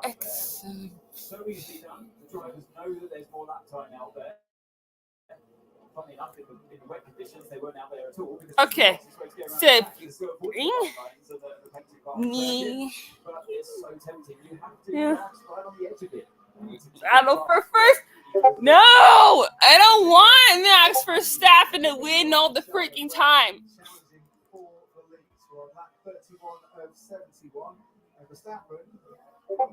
Excellent. So easily done. The drivers know that there's more lap time out there. Funny enough, in the wet conditions, they weren't out there at all. Okay. So, but it's so tempting. You have to bounce right on the edge of it. battle for first. No, I don't want Max Verstappen to win all the freaking time. Challenging for the lead. So on lap 31 of 71, Verstappen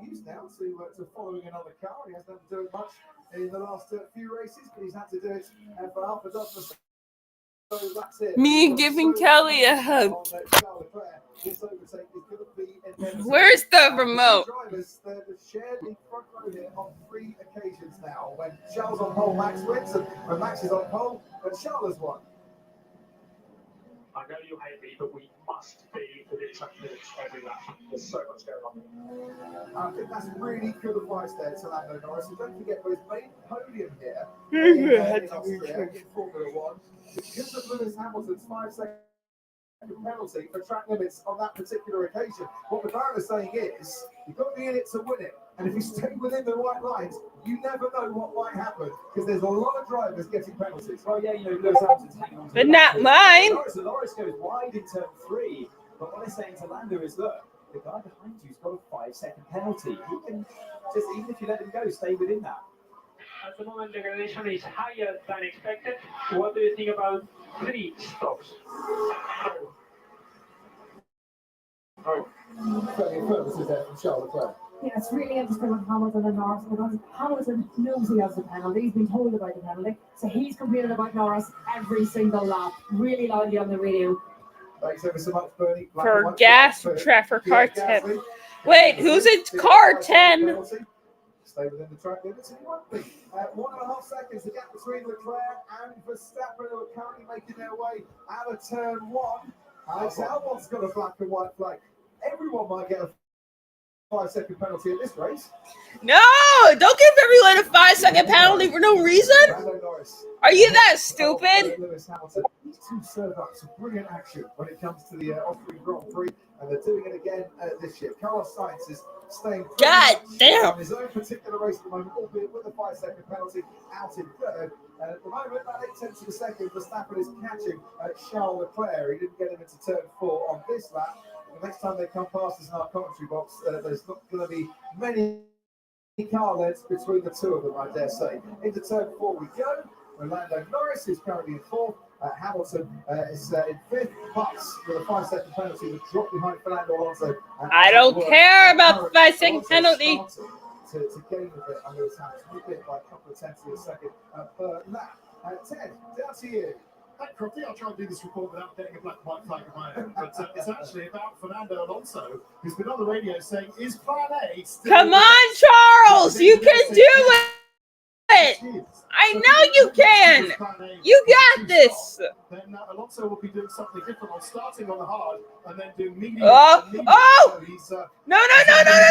used now to following another car. He hasn't had to do it much in the last few races, but he's had to do it for half a dozen. So that's it. Me giving Kelly a hug. Where's the remote? Drivers that have shared the front row here on 3 occasions now. When Charles on pole, Max wins, and when Max is on pole, and Charles has won. I know you hate me, but we must be within 20 minutes every lap. There's so much going on. I think that's really good advice there to Lando Norris. And don't forget, with his main podium here in Austria in Formula 1, because of Lewis Hamilton's 5-second penalty for track limits on that particular occasion, what McLaren is saying is, you've got to be in it to win it. And if you stay within the right lines, you never know what might happen, because there's a lot of drivers getting penalties. Well, yeah, you know, Lewis Hamilton's hanging on to But not mine. Norris goes wide in turn 3. But what they're saying to Lando is, look, the guy behind you's got a 5-second penalty. He can just, even if you let him go, stay within that. At the moment, the gradation is higher than expected. What do you think about 3 stops? Purposes there from Charles Leclerc. Yeah, it's really interesting with Hamilton and Norris, because Hamilton knows he has the penalty. He's been told about the penalty, so he's complaining about Norris every single lap, really loudly on the radio. Thanks ever so much, Bernie. For gas traffic car 10. Wait, who's in car 10? Stay within the track limits, and he won't be. 1.5 seconds, the gap between Leclerc and Verstappen, who are currently making their way out of turn 1. Alex Albon's got a black and white flag. Everyone might get a 5-second penalty at this race. No, don't give everyone a 5-second penalty for no reason. Are you that stupid? Lewis Hamilton, these two serve up some brilliant action when it comes to the Austrian Grand Prix, and they're doing it again this year. Carlos Sainz is staying God damn on his own particular race at the moment, albeit with a 5-second penalty out in third. And at the moment, about 8 tenths of a second, Verstappen is catching Charles Leclerc. He didn't get him into turn 4 on this lap. The next time they come past us in our commentary box, there's not going to be many car lengths between the two of them, I dare say. Into turn 4 we go. Lando Norris is currently in 4th. Hamilton is in 5th. Putts with a 5-second penalty would drop behind Fernando Alonso. I don't care about the 5-second penalty. To gain a bit on Lewis Hamilton, a bit by a couple of tenths of a second per lap. Ted, down to you. Thank Crofty. I'll try and do this report without getting a black and white flag of my own. But it's actually about Fernando Alonso, who's been on the radio saying, is Plan A still... Come on, Charles! You can do it! I know you can! You got this! Then Alonso will be doing something different on starting on the hard and then doing medium. Oh! Medium. Oh! So he's, No, no, no, no, no,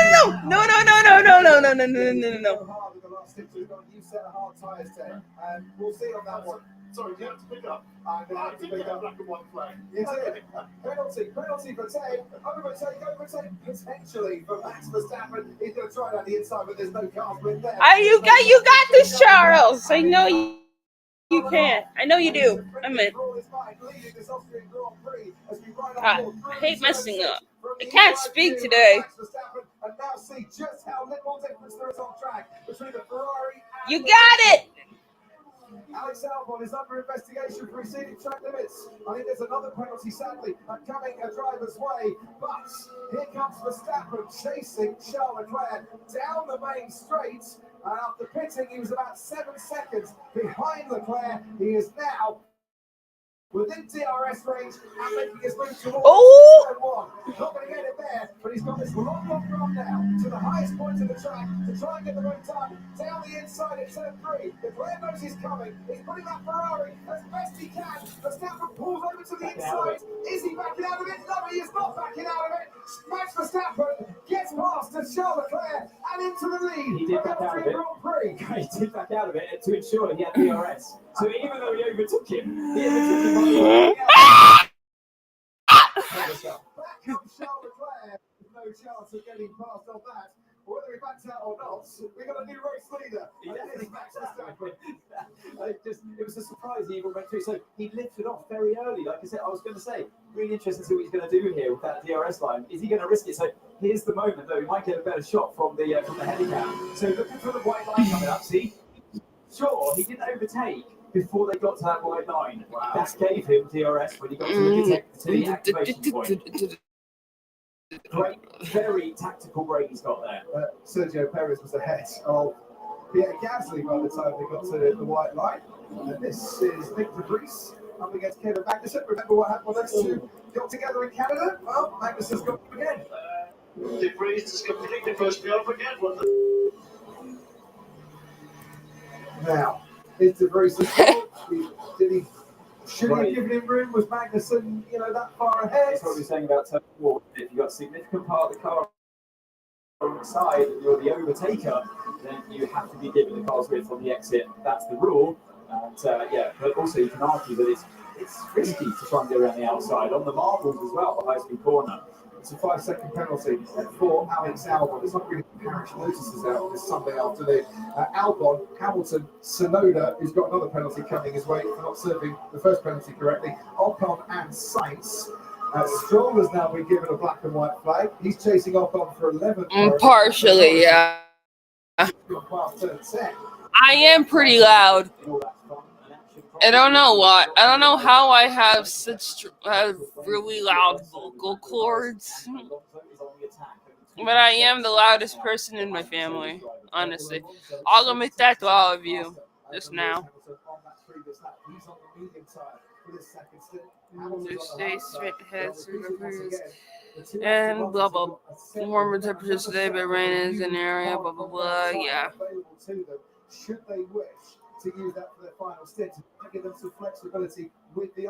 no, no, no, no, no, no, no, no, no, no, no. You set a hard tyres, Ted, and we'll see on that one. Sorry, do you have to pick up? I'm going to have to pick up. Black and white flag. Penalty for Ted. Overtake, potentially for Max Verstappen. He's going to try it on the inside, but there's no car split there. You got this, Charles. I know you can. I know you do. I'm in. I hate messing up. I can't speak today. And now see just how little difference there is on track between the Ferrari and you got it. Alex Albon is under investigation for exceeding track limits. I think there's another penalty, sadly, coming a driver's way. But here comes Verstappen chasing Charles Leclerc down the main straight. After pitting, he was about 7 seconds behind Leclerc. He is now within DRS range and making his move towards turn one. Not going to get it there, but he's got this long run now to the highest point of the track to try and get the road done down the inside at turn three. The player knows he's coming. He's putting that Ferrari as best he can. Verstappen pulls over to the inside. Is he backing out of it? No, he is not backing out of it. Max Verstappen gets past to Charles Leclerc and into the lead. He did back out of it. He did back out of it to ensure that he had DRS. So even though he overtook him, he overtook him. Back comes Charles Leclerc. No chance of getting past on that. Whether he backs out or not, we got a new race leader. Max Verstappen. It was a surprise he even went through. So he lifted off very early. Like I said, I was going to say, really interesting to see what he's going to do here with that DRS line. Is he going to risk it? So here's the moment, though. He might get a better shot from the helicam. So looking for the white line coming up. See, sure, he didn't overtake before they got to that white line. Wow. That gave him DRS when he got to the activation point. Great, very tactical break he's got there. Sergio Perez was ahead of Pierre Gasly by the time they got to the white line. And this is Victor Prix up against Kevin Magnussen. Remember what happened when those two got together in Canada? Well, Magnussen's got them again. The Prix is completely pushed me off again. Now, is De Vries should he have given him room? Was Magnussen, that far ahead? That's what we're saying about turn four. If you've got a significant part of the car on the side and you're the overtaker, then you have to be given the car's width on the exit. That's the rule. And but also you can argue that it's risky to try and go around the outside on the marbles as well, the high-speed corner. It's a 5-second penalty for Alex Albon. It's not really parish notices out this Sunday afternoon. Albon, Hamilton, Sonoda, who's got another penalty coming his way for not serving the first penalty correctly. Ocon and Sainz. Stroll has now been given a black and white flag. He's chasing Ocon for 11th. Partially, yeah. I am pretty loud. I don't know why. I don't know how I have such really loud vocal cords. But I am the loudest person in my family, honestly. I'll admit that to all of you just now. Stay straight ahead through the rivers and blah blah. Warmer temperatures today, but rain is an area. Blah blah blah. Yeah. Should they wish to use that for their final stint to give them some flexibility with the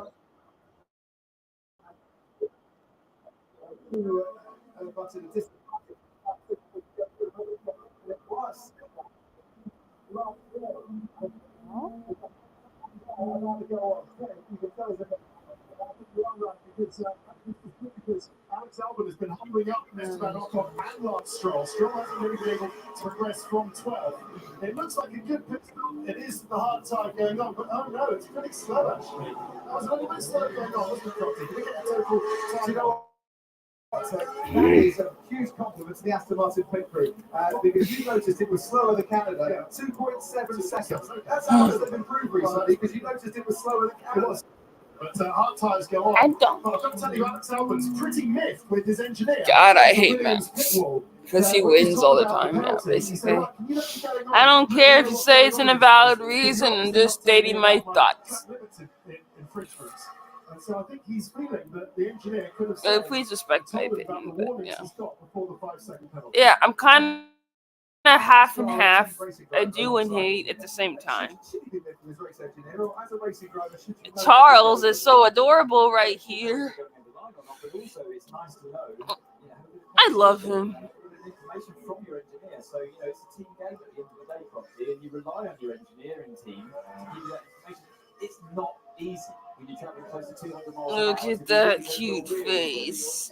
because Alex Albon has been humbling up Esteban Ocon and Lance Stroll. Stroll hasn't really been able to progress from 12th. It looks like a good pit stop. It is the hard time going on, but oh no, it's pretty slow actually. That was a little bit slow going on, wasn't it, Crofty? Did we get a total time? That is a huge compliment to the Aston Martin pit crew because you noticed it was slower than Canada, 2.7 seconds. That's how much they've improved recently because you noticed it was slower than Canada. But hard tires go on. I don't. But I've got to tell you, Alex Albon's pretty miffed with his engineer. God, I hate Max. Because he wins all the time now, basically. I don't care if you say it's an invalid reason, I'm just stating my thoughts. So I think he's feeling that the engineer could have please respect my opinion. But, yeah, I'm kind of half and half. I do and hate at the same time. Charles is so adorable right here. I love him. So, it's a team game at the end of the day, Crofty, and you rely on your engineering team. It's not easy when you're traveling close to 200 miles. Look at that cute face.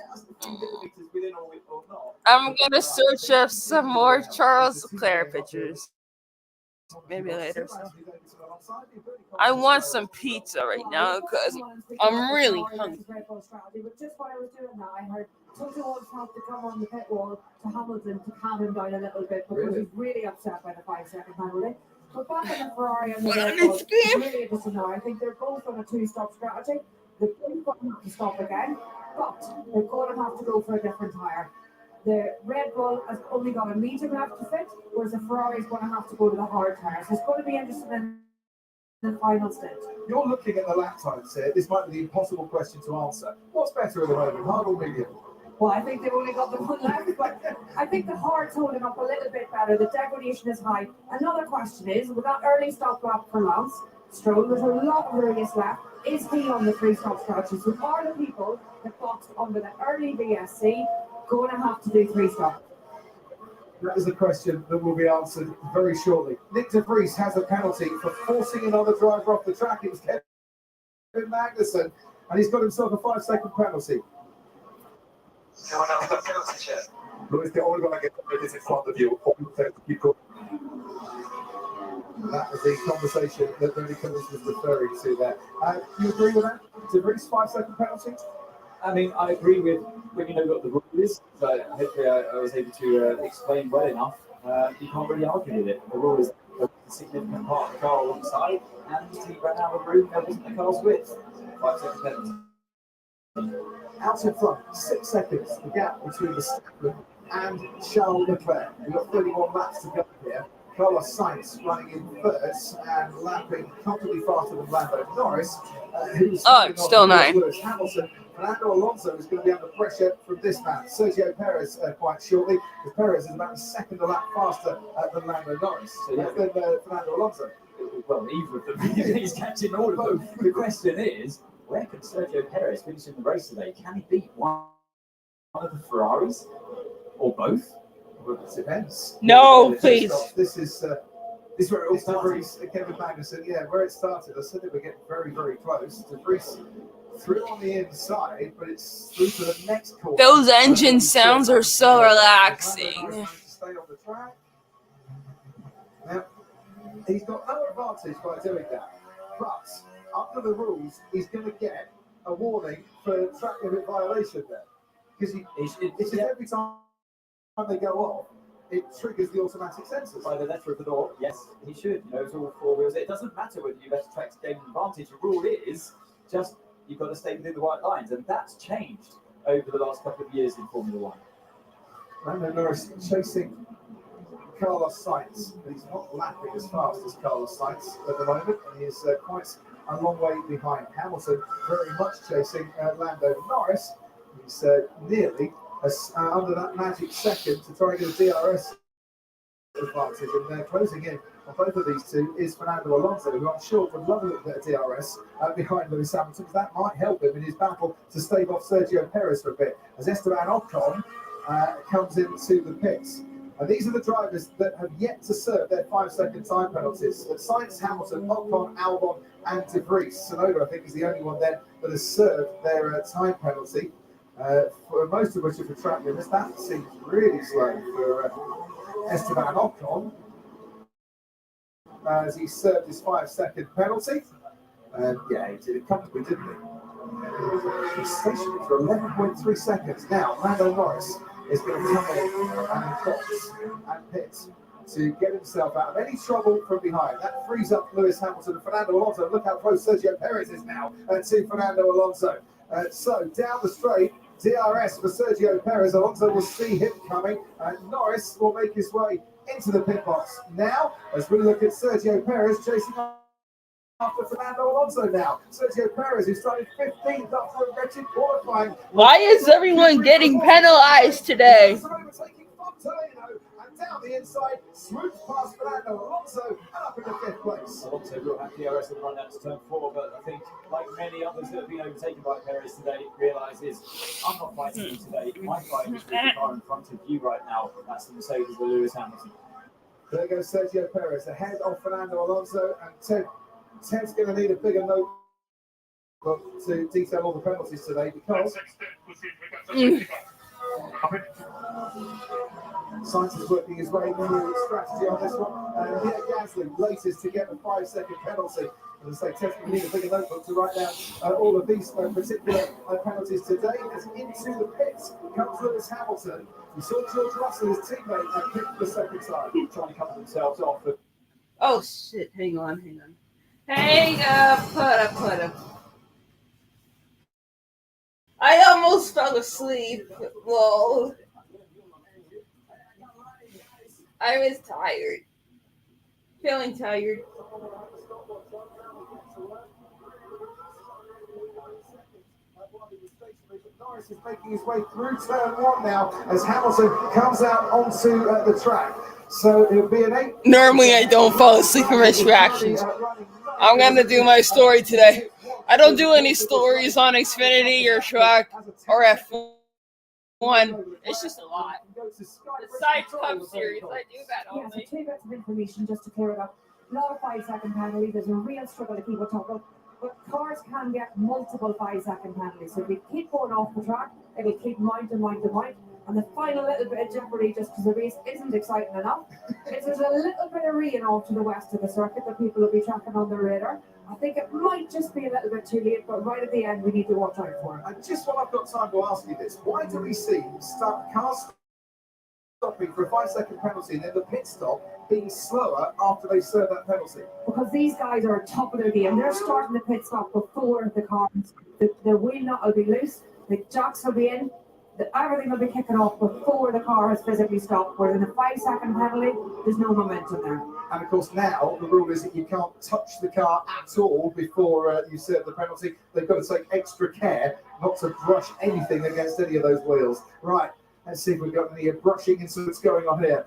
I'm gonna search up some more Charles Leclerc pictures. Maybe later. I want some pizza right now because I'm really hungry. Toto Wolff had to come on the pit wall to Hamilton to calm him down a little bit because he's really upset by the 5-second penalty. But back in the Ferrari and the What Red on Bull, this it's game? really interesting now. I think they're both on a two-stop strategy. They're both going to have to stop again, but they're going to have to go for a different tyre. The Red Bull has only got a medium left to fit, whereas the Ferrari is going to have to go to the hard tyre. So it's going to be interesting in the final stint. You're looking at the lap times here. This might be the impossible question to answer. What's better at the moment, hard or medium? Well, I think they've only got the one left, but I think the hard's holding up a little bit better. The degradation is high. Another question is, with that early stop lap for Lance Stroll, there's a lot of radius left. Is he on the three-stop strategy? So are the people that boxed under the early VSC going to have to do three-stop? That is a question that will be answered very shortly. Nick de Vries has a penalty for forcing another driver off the track. It was Kevin Magnussen, and he's got himself a 5-second penalty. No one else got penalties yet. Lewis, the only one I get is in front of you. That was the conversation that Bernie Cummings was referring to there. You agree with that? De Vries 5-second penalty? I mean, I agree with when you know what the rule is, but hopefully I was able to explain well enough. You can't really argue with it. The rule is a significant part of the car alongside, and he ran out of room, that wasn't the car's width. 5-second penalty. Out in front, 6 seconds, the gap between Verstappen and Charles Leclerc. We've got 31 laps to go here. Carlos Sainz running in first and lapping comfortably faster than Lando Norris, who's still 9. Lewis Hamilton. Fernando Alonso is going to be under pressure from this man, Sergio Perez, quite shortly, because Perez is about a second a lap faster than Lando Norris. So yeah, then Fernando Alonso. Well, either of them, he's catching all of them. The question is, where can Sergio Perez finish in the race today? Can he beat one of the Ferraris? Or both? Well, it depends. No, please. This is where it all started. Kevin Magnussen, yeah, where it started. I said that we're getting very, very close. De Vries through on the inside, but it's through to the next corner. Those engine sounds are so relaxing. Stay on the track. Now, he's got no advantage by doing that, but under the rules, he's going to get a warning for track limit violation there, because it's every time they go off, it triggers the automatic sensors. By the letter of the law, yes, he should. You know, it's all 4 wheels. It doesn't matter whether you let the track gain advantage. The rule is just you've got to stay within the white lines, and that's changed over the last couple of years in Formula 1. Lando Norris chasing Carlos Sainz, but he's not lapping as fast as Carlos Sainz at the moment, and he is quite a long way behind. Hamilton very much chasing Lando Norris. He's nearly under that magic second to try and get a DRS advantage, and closing in on both of these two is Fernando Alonso, who I'm sure would love a little bit of DRS behind Lewis Hamilton, because that might help him in his battle to stave off Sergio Perez for a bit, as Esteban Ocon comes into the pits. And these are the drivers that have yet to serve their 5-second time penalties. Sainz, Hamilton, Ocon, Albon, and De Vries. Tsunoda, I think, is the only one then that has served their time penalty. For most of which are for track limits. That seems really slow for Esteban Ocon, as he served his 5-second penalty. Yeah, he did it comfortably, didn't he? He's stationary for 11.3 seconds. Now, Lando Norris is going to come in and box and pit to get himself out of any trouble from behind. That frees up Lewis Hamilton and Fernando Alonso. Look how close Sergio Perez is now to Fernando Alonso. So down the straight, DRS for Sergio Perez. Alonso will see him coming, and Norris will make his way into the pit box. Now, as we look at Sergio Perez chasing after Fernando Alonso now. Sergio Perez, who started 15th after a wretched qualifying. Why is everyone getting penalized today? And down the inside, smooth past Fernando Alonso, and up in the 5th place. Alonso will have DRS and run down to turn 4, but I think, like many others that have been overtaken by Perez today, realises I'm not fighting you today. My fight is with the car in front of you right now. That's the Mercedes with Lewis Hamilton. There goes Sergio Perez ahead of Fernando Alonso, and Ted's going to need a bigger notebook to detail all the penalties today, because Sainz is working his way through strategy on this one. And here Gasly, latest to get a 5-second penalty. As I say, Ted's going to need a bigger notebook to write down all of these particular penalties today. As into the pits comes Lewis Hamilton. We saw George Russell, his teammate, pick the second time, trying to cover themselves off. Oh shit! Hang on. Hang up. Put up. I almost fell asleep. Lol. I was tired. Feeling tired. Norris is making his way through turn one now as Hamilton comes out onto the track. So it'll be an 8. Normally I don't fall asleep from my reactions. I'm gonna do my story today. I don't do any stories on Xfinity or track or F1. It's just a lot. The Side Cup series, I do that Yeah, so only. 2 bits of information just to clear it up. A lot of 5-second penalties. There's a real struggle to keep it top. But cars can get multiple 5-second penalties. So if they keep going off the track, it'll keep mounting. And the final little bit of jeopardy, just because the race isn't exciting enough, is there's a little bit of rain off to the west of the circuit that people will be tracking on their radar. I think it might just be a little bit too late, but right at the end, we need to watch out for it. And just while I've got time to ask you this, why do we see cars stopping for a 5-second penalty and then the pit stop being slower after they serve that penalty? Because these guys are top of their game. They're starting the pit stop before the cars. The wheel nut will be loose, the jocks will be in, everything will be kicking off before the car has physically stopped. Whereas in a 5-second penalty, there's no momentum there. And of course now the rule is that you can't touch the car at all before you serve the penalty. They've got to take extra care not to brush anything against any of those wheels. Right, let's see if we've got any brushing incidents going on here.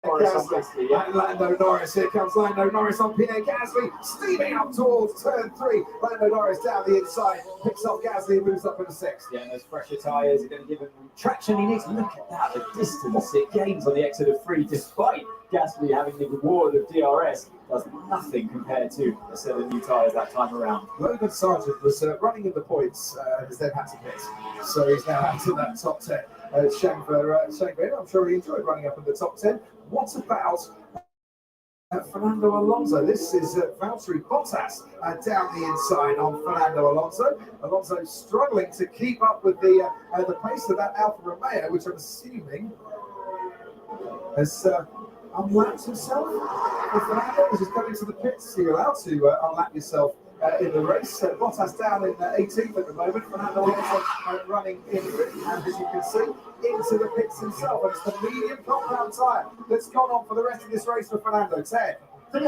Gasly, and Lando Norris, here comes Lando Norris on Pierre Gasly, steaming up towards turn 3. Lando Norris down the inside, picks off Gasly and moves up into 6th. Yeah, and those fresher tyres are going to give him traction. He needs to look at that, the distance it gains on the exit of 3, despite Gasly having the reward of DRS, does nothing compared to a set of new tyres that time around. Logan Sargent was running in the points, has then had to pit, so he's now out of that top 10. Shame for him. I'm sure he enjoyed running up in the top 10. What about Fernando Alonso? This is Valtteri Bottas down the inside on Fernando Alonso. Alonso struggling to keep up with the pace of that Alfa Romeo, which I'm assuming has unlapped himself. If Fernando is just going to the pits, you're allowed to unlap yourself in the race. Bottas down in 18th at the moment. Fernando Alonso running in, and as you can see, into the pits himself. And it's the medium compound tyre that's gone on for the rest of this race for Fernando. Ted. The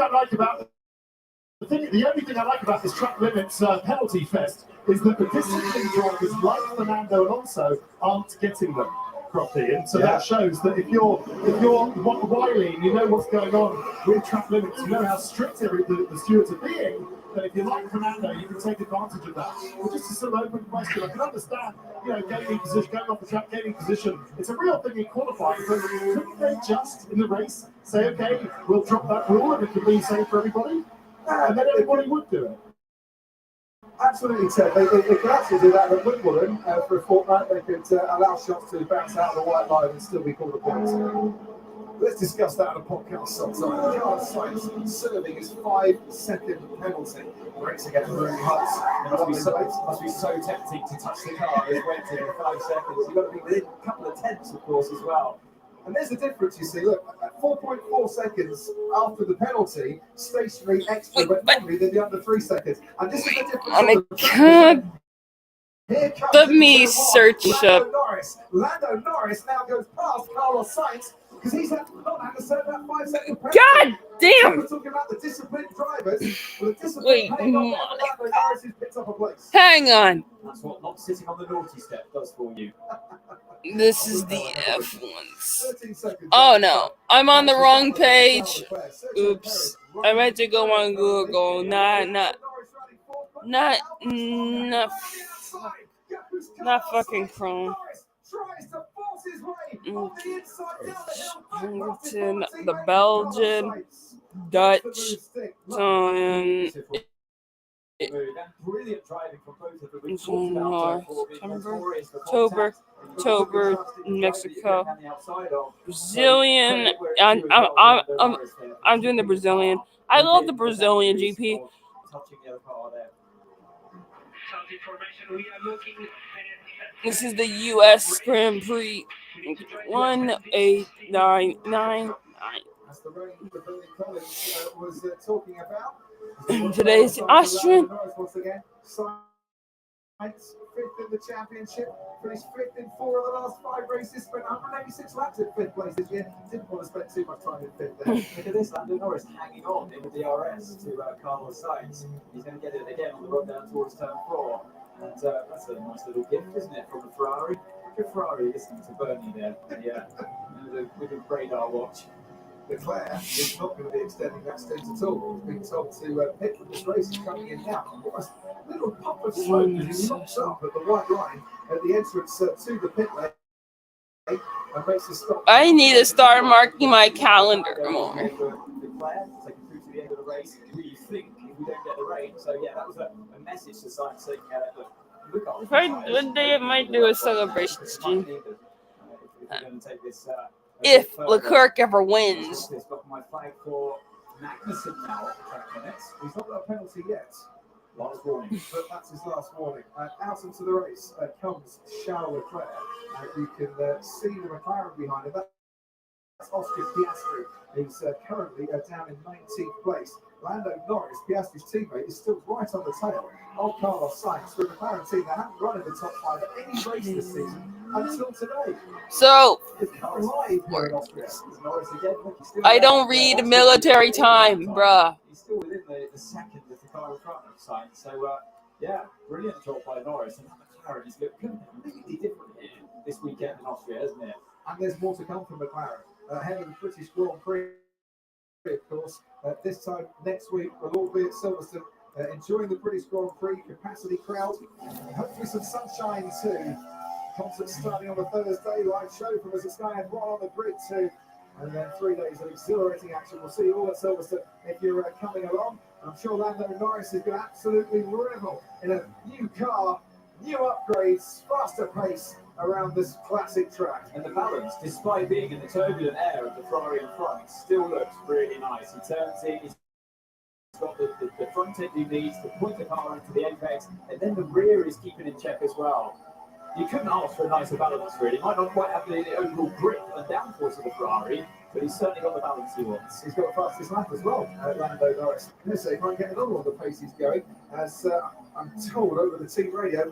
only thing I like about this track limits penalty fest is that the disciplined drivers like Fernando Alonso aren't getting them properly, and so that shows that if you're wily and you know what's going on with track limits, you know how strict the stewards are being. But if you like Fernando, you can take advantage of that. But just a sort of open question, I can understand, gaining position, going off the track, gaining position. It's a real thing in qualifying, but couldn't they just in the race say, okay, we'll drop that rule and it can be safe for everybody? And then everybody would do it. Absolutely, Ted. They could actually do that at Wimbledon for a fortnight. They could allow shots to bounce out of the white line and still be called a penalty. Let's discuss that on a podcast sometime. Carlos Sainz serving his 5-second penalty. Brakes are getting really hot. It must be so tempting to touch the car as waiting in 5 seconds. You've got to be within a couple of tenths, of course, as well. And there's the difference, you see. Look, at 4.4 seconds after the penalty, stationary extra went longer than the under 3 seconds. And this is the difference. Oh my god. Let me search up. Lando Norris now goes past Carlos Sainz because he's not had to serve that 5-second penalty. God damn! We're talking about the disciplined drivers. Well, the disciplined Wait, Lando Norris who's picked up a place. Hang on. That's what not sitting on the naughty step does for you. This is the F1s. Oh no, I'm on the wrong page. Oops. I meant to go on Google. Not fucking Chrome. The Belgian, Dutch, Brilliant driving from both of the October, Mexico, Brazilian. I'm doing the Brazilian. I love the Brazilian GP. This is the U.S. Grand Prix. 1899. As the rain that Bernie Collins was talking about. Today's Austrian. Norris once again. Sainz, fifth in the championship. Finished fifth in 4 of the last 5 races. Spent 186 laps at 5th place this year. Didn't want to spend too much time in 5th there. Look at this, Lando Norris hanging on in the DRS to Carlos Sainz. He's going to get it again on the run down towards turn 4. And that's a nice little gift, isn't it, from the Ferrari? Good Ferrari listening to Bernie there. Yeah, with a radar watch. Leclerc is not going to be extending that stint at all. He's been told to pit for this race. He's coming in now. Almost a little puff of smoke as he knocks up at the white line at the entrance to the pit lane and makes a stop. I need to start marking my calendar more. Leclerc taking through to the end of the race. We think if we don't get the rain. So yeah, that was a message to Sainz saying, One day I might do a celebration stream. If If Leclerc ever wins. He's got my flag for Magnussen now at 10 minutes. He's not got a penalty yet, Last warning. but that's his last warning. Out into the race comes Charles Leclerc. You can see the McLaren behind him. That's Austrian Piastri. He's currently down in 19th place. Lando Norris, Piastri's teammate, is still right on the tail of Carlos Sainz. The McLaren team, they haven't run in the top 5 at any race this season until today. So, It's live here in Austria. Norris again. Look, he's still I there. don't read military time, bruh. He's still within the second of the car in front of Sainz. So, yeah, brilliant job by Norris. And that McLaren is looking completely different here this weekend in Austria, isn't it? And there's more to come from McLaren. Ahead of the British Grand Prix, of course. This time next week, we'll all be at Silverstone enjoying the British Grand Prix capacity crowd. Hopefully some sunshine too. Concert starting on the Thursday, live show from us at Sky and 1 on the grid too. And then 3 days of exhilarating action. We'll see you all at Silverstone if you're coming along. I'm sure Lando Norris is going to absolutely revel in a new car, new upgrades, faster pace around this classic track. And the balance, despite being in the turbulent air of the Ferrari in front, still looks really nice. He turns in, he's got the front end he needs to point the car into the apex, and then the rear is keeping in check as well. You couldn't ask for a nicer balance, really. Might not quite have the overall grip and downforce of the Ferrari, but he's certainly got the balance he wants. He's got the fastest lap as well, Lando Norris. He might get another one the pace he's going. As I'm told over the team radio,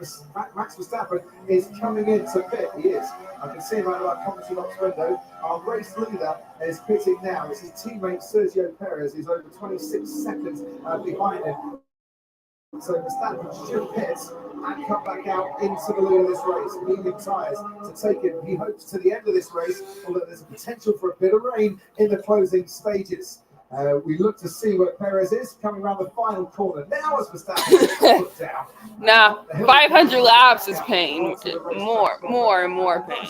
Max Verstappen is coming in to pit. He is. I can see him out of our commentary box window. Our race leader is pitting now. It's his teammate Sergio Perez. He's over 26 seconds behind him. So Verstappen should pit and come back out into the lead of this race. Medium tyres to take him, he hopes, to the end of this race, although there's a potential for a bit of rain in the closing stages. We look to see where Perez is coming around the final corner. Now as Verstappen put down. Now, 500 laps is pain. More and more pain.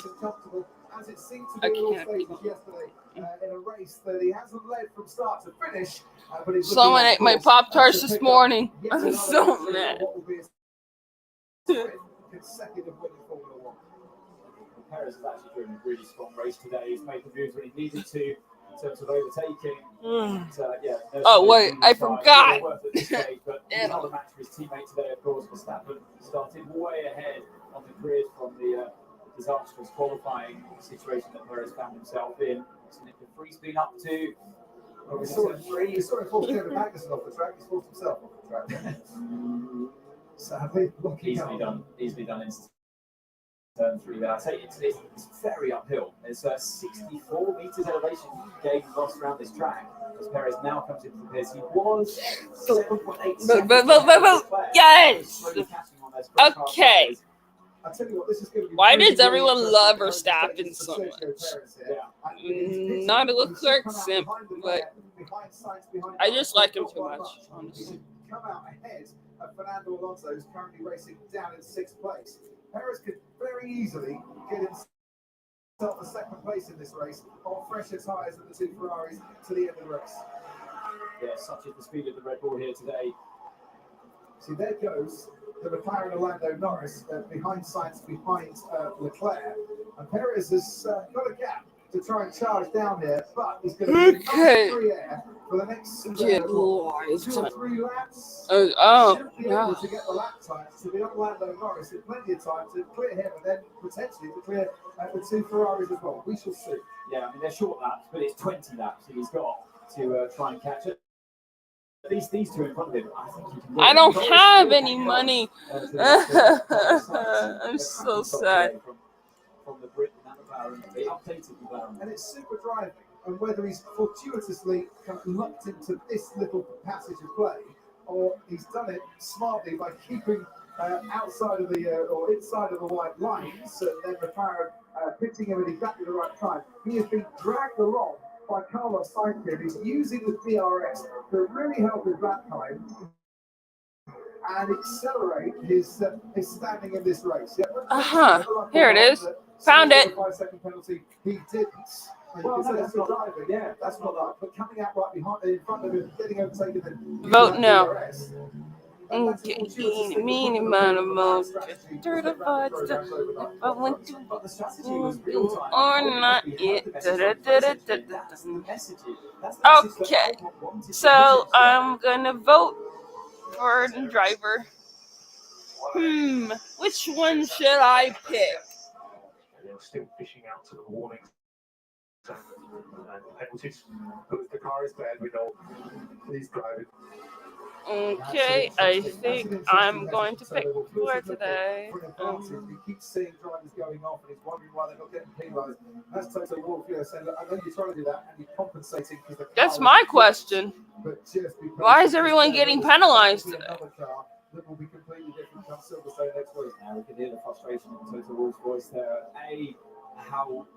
As it seemed to be all stages yesterday in a race that he hasn't led from start to finish. But he's Someone ate my Pop-Tarts this morning. I'm so mad. Consecutive win in Formula 1. Perez has actually driven a really strong race today. He's made the moves when he needed to in terms of overtaking. Oh, wait, I forgot. But another match for his teammate today, of course. Verstappen started way ahead on the grid from the disastrous qualifying situation that Perez found himself in. Isn't it the Prix been up to? We saw him force Kevin Magnussen off the track. He's forced himself off the track. Sadly, easily done in turn 3 there. I say it's very uphill. There's 64 meters elevation gain lost around this track. As Perez now comes into the pits, he was 7.8 seconds. Yes. Okay. I tell you what, this is going to be. Why does everyone love Verstappen so much? Not a Leclerc simp, but I just like him too much, honestly. Come out ahead of Fernando Alonso, who's currently racing down in 6th place. Perez could very easily get himself a 2nd place in this race on fresher tyres than the 2 Ferraris to the end of the race. Yeah, such is the speed of the Red Bull here today. See, there goes the McLaren of Lando Norris behind Sainz, behind Leclerc. And Perez has got a gap to try and charge down here, but he's going to be free air for the next 2 or 3 laps. Should be able to get the lap times to be on Lando Norris in plenty of time to clear him and then potentially to clear the 2 Ferraris as well. We shall see. Yeah, I mean, they're short laps, but it's 20 laps that he's got to try and catch it. At least these two in front of him, I think he can do it. I don't Norris have still any hanging money. on, to I'm so stop sad. today from the Brit and McLaren. They updated McLaren. And it's super driving. And whether he's fortuitously kind of lucked into this little passage of play, or he's done it smartly by keeping outside of the or inside of the white lines, and then McLaren pitching him at exactly the right time. He has been dragged along by Carlos Sainz here. He's using the DRS to really help his lap time and accelerate his standing in this race. Yeah. Here it is. Found it. 5-second penalty. He didn't. Well, no, that's not driving. Yeah, that's not that. But coming out right behind, in front of him, getting overtaken, then Vote no. DRS. Mean amount of most certified stuff. If I went to But the strategy was real time. or not it. That's the message. Okay, so I'm gonna vote for the driver. Which one should I pick? They're still fishing out to the warnings and penalties. But the car is bad, we know. He's driving. Okay, I think I'm going to pick for today. He keeps seeing drivers going off and he's wondering why they're not getting penalised. That's Toto Wolff, saying, look, I know you're trying to do that and you're compensating because the car That's my question. Why is everyone getting penalized today? Another car that will be completely different come Silverstone next week. Now we can hear the frustration in Toto Wolff's voice there. How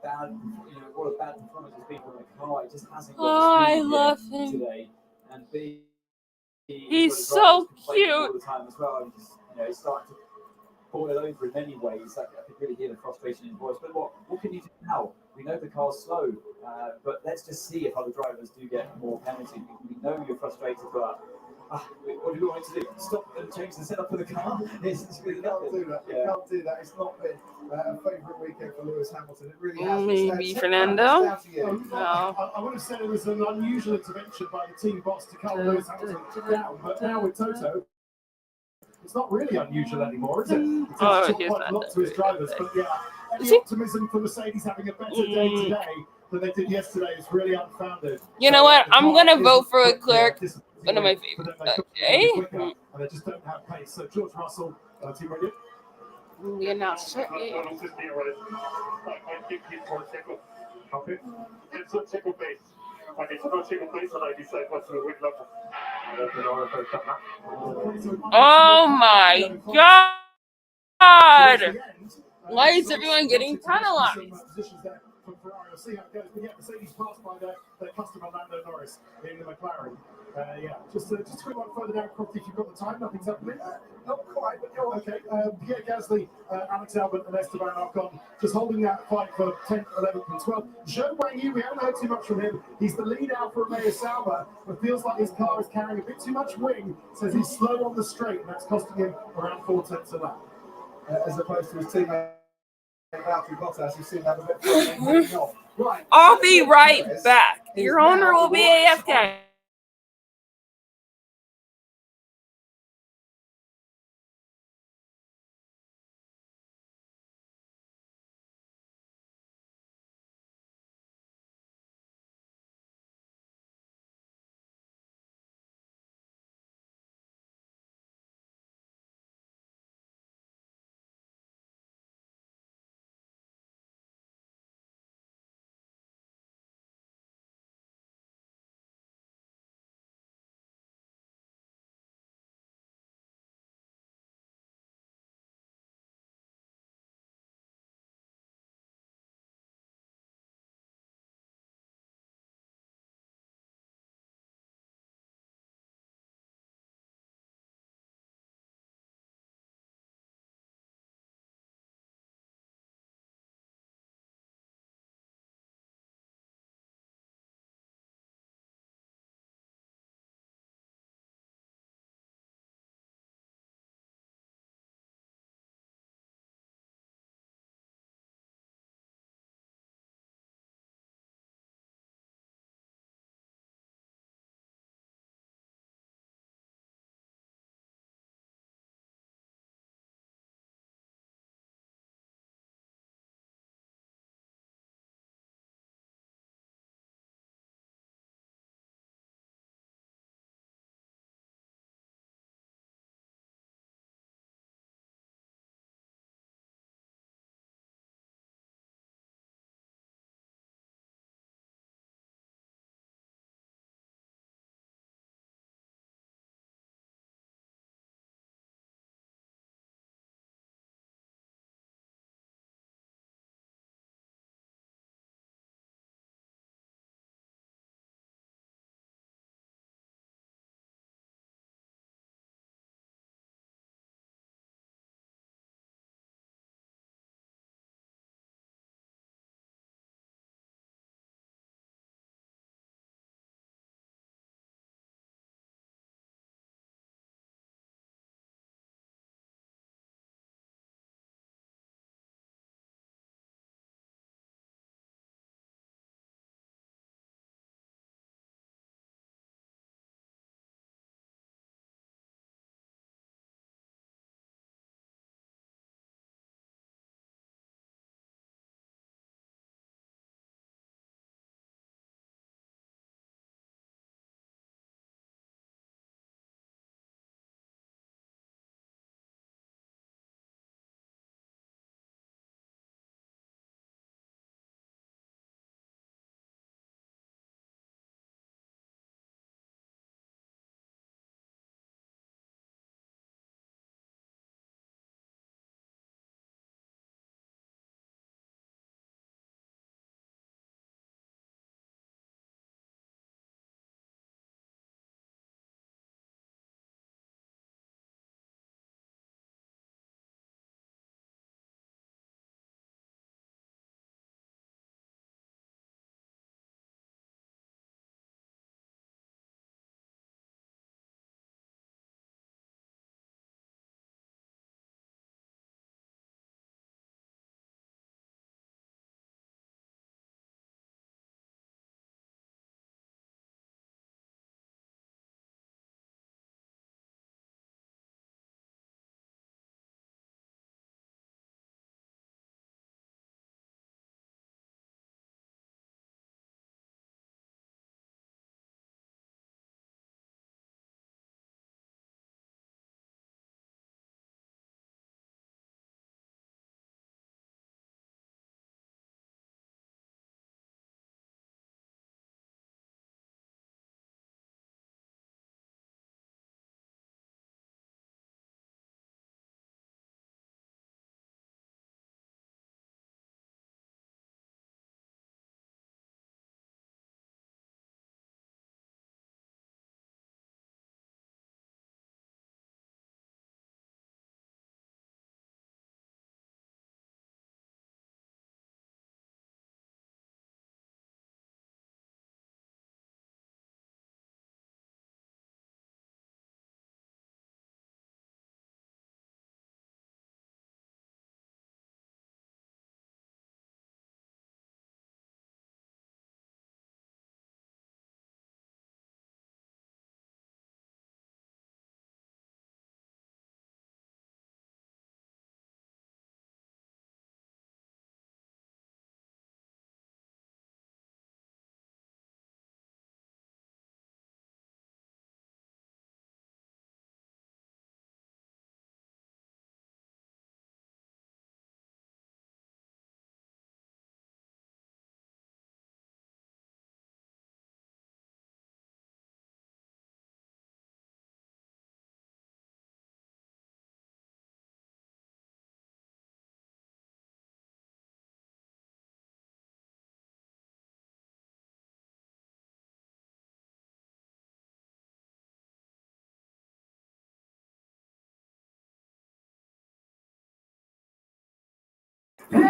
bad, what a bad performance it's been from the car. It just hasn't got the speed I love him. today. And B, He's so cute. all the time as well. He's starting to boil over in many ways. I could really hear the frustration in his voice. But what can you do now? We know the car's slow, but let's just see if other drivers do get more penalties. We know you're frustrated, but what do you want me to do? Stop and change the setup of the car? It's really Can't do that. Yeah. Can't do that. It's not been a favourite weekend for Lewis Hamilton. It really has. Maybe It's, Fernando? down to you. No. I would have said it was an unusual intervention by the team boss to calm Lewis Hamilton down, but now with Toto, it's not really unusual anymore, is it? It's Oh, took he's quite not a lot to his doing drivers, it. but yeah, Is any he? optimism for Mercedes having a better day today than they did yesterday is really unfounded. You know what? The I'm car gonna vote isn't for quick, Leclerc. disappointing One of my for them. favorites. They could be Okay. quicker, and they just don't have pace. So George Russell, Team Radio. We are not certain. I think he's for Checo. Okay. It's a Checo base. And it's not Checo base, and I decide what's the win level. Oh my God! Why is everyone getting penalized? We'll see how it goes. But yeah, Mercedes passed by their customer Lando Norris in the McLaren. Just a quick one further down, Crofty, if you've got the time, nothing's happening. Not quite, but go on. Okay, Pierre Gasly, Alex Albon, and Esteban Ocon just holding that fight for 10th, 11th, and 12th. Zhou Guanyu, we haven't heard too much from him. He's the lead out for Romeo Sauber, but feels like his car is carrying a bit too much wing. Says he's slow on the straight, and that's costing him around 4 tenths a lap. As opposed to his teammate Valtteri Bottas, who seemed to have a bit of off. Right. I'll be right back. Your owner will be AFK.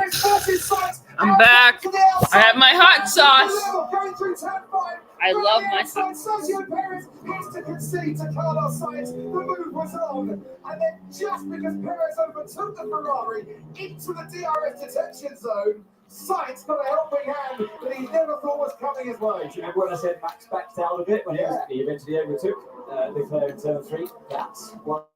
Perez forces Sainz. I'm back. I have my hot sauce. Going through turn 5. I love my hot sauce. Sergio Perez has to concede to Carlos Sainz. The move was on. And then just because Perez overtook the Ferrari into the DRS detection zone, Sainz got a helping hand that he never thought was coming his way. Do you remember when I said Max backed out of it when he eventually overtook Leclerc in turn 3? That's what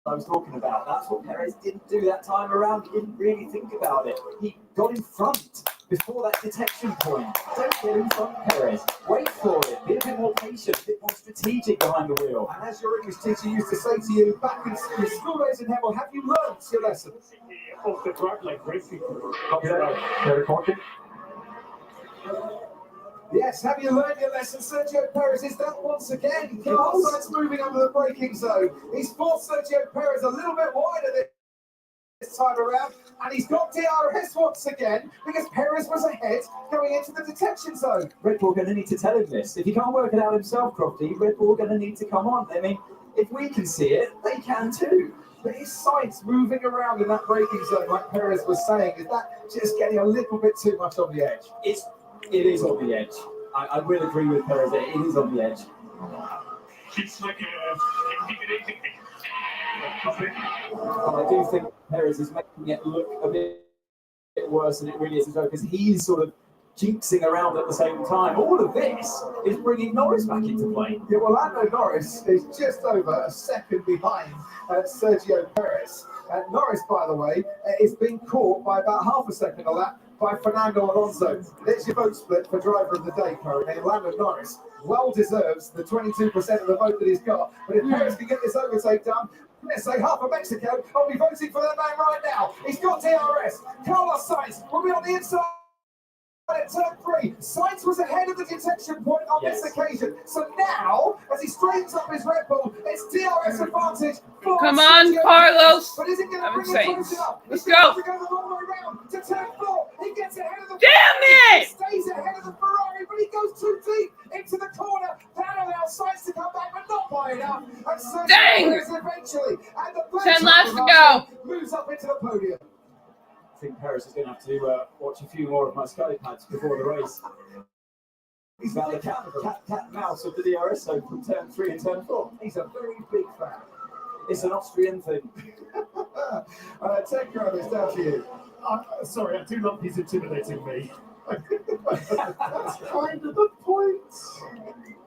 I was talking about. That's what Perez didn't do that time around. He didn't really think about it. He got in front before that detection point. Don't get in front, Perez. Wait for it. Be a bit more patient, a bit more strategic behind the wheel. And as your English teacher used to say to you back in school days in Hemel, have you learned your lesson? Off the track like racing. They're recording. Yes, have you learned your lesson? Sergio Perez is that once again. Carlos Sainz moving under the braking zone. He's forced Sergio Perez a little bit wider this time around, and he's got DRS once again because Perez was ahead going into the detection zone. Red Bull are going to need to tell him this. If he can't work it out himself, Crofty, Red Bull are going to need to come on. I mean, if we can see it, they can too. But his Sainz moving around in that braking zone, like Perez was saying, is that just getting a little bit too much on the edge? It is on the edge. I will agree with Perez. It is on the edge. It's like intimidating. And I do think Perez is making it look a bit worse than it really is as well, because he's sort of jinxing around at the same time. All of this is bringing Norris back into play. Yeah, well, Lando Norris is just over a second behind Sergio Perez. Norris, by the way, is being caught by about half a second a lap by Fernando Alonso. There's your vote split for driver of the day currently. Lando Norris well deserves the 22% of the vote that he's got. But if Perez can get this overtake done, let's say half of Mexico, I'll be voting for that man right now. He's got DRS. Carlos Sainz will be on the inside at turn 3. Sainz was ahead of the detection point on this occasion. So now, as he straightens up his Red Bull, it's DRS advantage. Come on, Carlos. But is it going to bring it close enough? Let's He's go. going to go the long way round to turn 4. He gets ahead of the Damn it! He stays ahead of the Ferrari, but he goes too deep into the corner. That allows Sainz to come back, but not by enough. And Sergio Dang! Perez eventually, and the 10 laps to go. moves up into the podium. I think Perez is going to have to watch a few more of my Sky pads before the race. He's about the cat mouse of the DRS zone from turn 3 and turn 4. He's a very big fan. It's an Austrian thing. Tekro, it's down to you. Sorry, I do love he's intimidating me. That's kind of the point.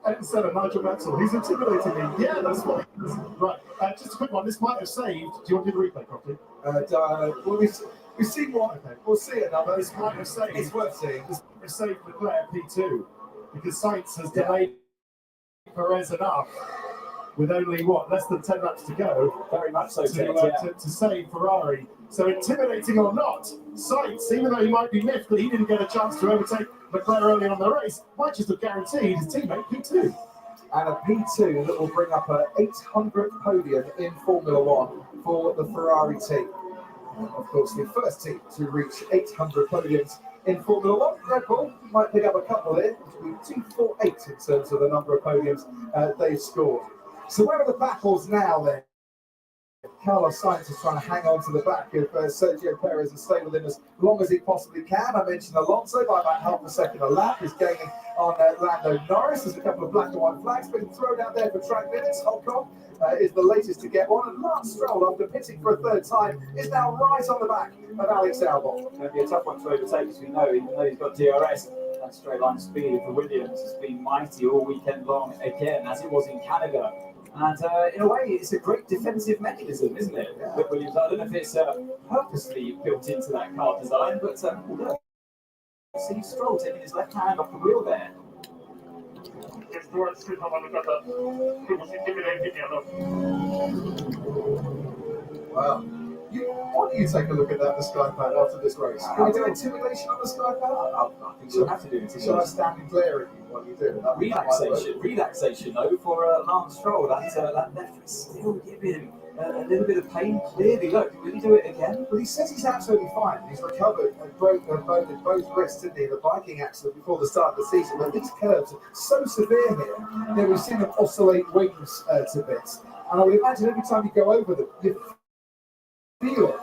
Instead of Nigel Mansell, he's intimidating me. Yeah, that's what he is. Right, just a quick one. This might have saved. Do you want to do the replay properly? Well, we've seen one. Okay. We'll see it now, but This might have saved. it's worth seeing. This might have saved Leclerc P2 because Sainz has delayed Perez enough with only less than 10 laps to go. Very much so, To save Ferrari. So intimidating or not, Sainz, even though he might be miffed that he didn't get a chance to overtake Leclerc early on the race, might just have guaranteed his teammate P2. And a P2 that will bring up an 800th podium in Formula One for the Ferrari team. Of course, the first team to reach 800 podiums in Formula One. Red Bull might pick up a couple here, which will be 248 in terms of the number of podiums they've scored. So where are the battles now then? Carlos Sainz is trying to hang on to the back of Sergio Perez and stay with him as long as he possibly can. I mentioned Alonso by about half a second a lap is gaining on Lando Norris. There's a couple of black and white flags being thrown out there for track minutes. Holcomb is the latest to get one, and Lance Stroll, after pitting for a third time, is now right on the back of Alex Albon. It's going to be a tough one to overtake, as we know, even though he's got DRS. That straight line speed of the Williams has been mighty all weekend long, again, as it was in Canada. And in a way, it's a great defensive mechanism, isn't it? With Williams, I don't know if it's purposely built into that car design, but look, see Stroll taking his left hand off the wheel there. Wow. Why don't you take a look at that on the Sky Pad after this race? Can you do intimidation on the Sky Pad? I think you'll have to do it. Shall I stand and glare at you while you do it? Relaxation though for Lance Stroll. That left is still giving him a little bit of pain. Clearly, look, will he do it again? Well, he says he's absolutely fine. He's recovered and broken both wrists, didn't he, in the biking accident before the start of the season. But these curves are so severe here that we've seen them oscillate wings to bits. And I would imagine every time you go over them, you feel it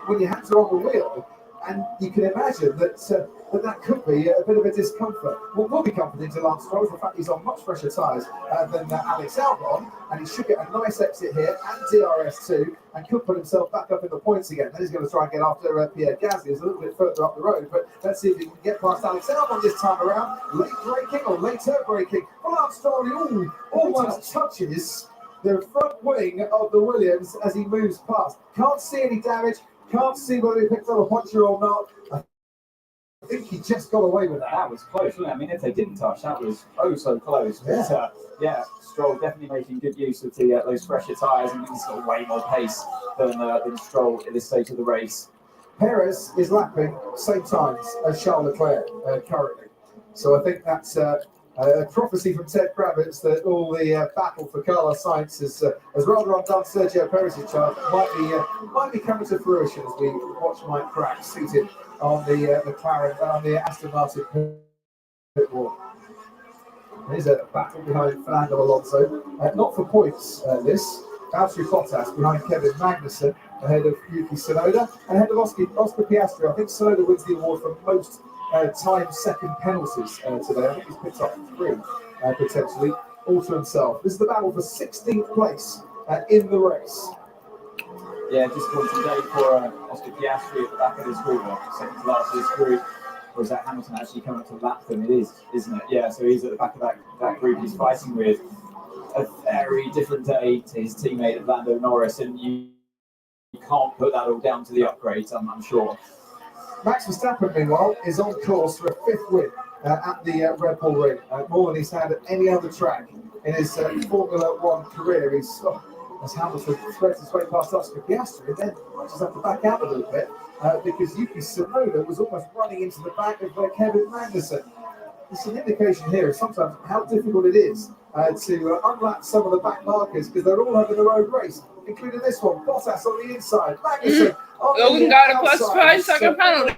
when your hands are on the wheel, And you can imagine that could be a bit of a discomfort. What will be comforting to Lance Stroll is the fact he's on much fresher tyres than Alex Albon, and he should get a nice exit here and DRS2, and could put himself back up in the points again. Then he's going to try and get after Pierre Gasly, who's a little bit further up the road, but let's see if he can get past Alex Albon this time around. Late braking or later braking. Well, Lance Stroll, he almost touches the front wing of the Williams as he moves past. Can't see any damage. Can't see whether he picked up a puncture or not. I think he just got away with that. That was close, wasn't it? I mean, if they didn't touch, that was oh so close. But, Stroll definitely making good use of those fresher tyres, and he's got way more pace than Stroll at this stage of the race. Perez is lapping same times as Charles Leclerc currently. So I think that's a prophecy from Ted Kravitz that all the battle for Carlos Sainz has rather undone Sergio Perez's charge. Might be coming to fruition as we watch Mike Crack seated on the McLaren, on the Aston Martin pit wall. There's a battle behind Fernando Alonso. Not for points, this. Valtteri Bottas behind Kevin Magnussen, ahead of Yuki Tsunoda, and ahead of Oscar Piastri. I think Tsunoda wins the award for most time second penalties today. I think he's picked up 3 potentially, all to himself. This is the battle for 16th place in the race. Yeah, disappointing day for Oscar Piastri at the back of this group, second to last of this group. Or is that Hamilton actually coming to lap them? It is, isn't it? Yeah, so he's at the back of that group he's fighting with. A very different day to his teammate Lando Norris, and you can't put that all down to the upgrades, I'm sure. Max Verstappen, meanwhile, is on course for a 5th win at the Red Bull Ring, more than he's had at any other track in his Formula One career. As Hamilton threads his way past Oscar Piastri, and then might just have to back out a little bit because Yuki Tsunoda was almost running into the back of Kevin Magnussen. It's an indication here of sometimes how difficult it is to unlap some of the back markers because they're all having their own race, including this one. Bottas on the inside, Magnussen on the got outside. a plus 5 second penalty.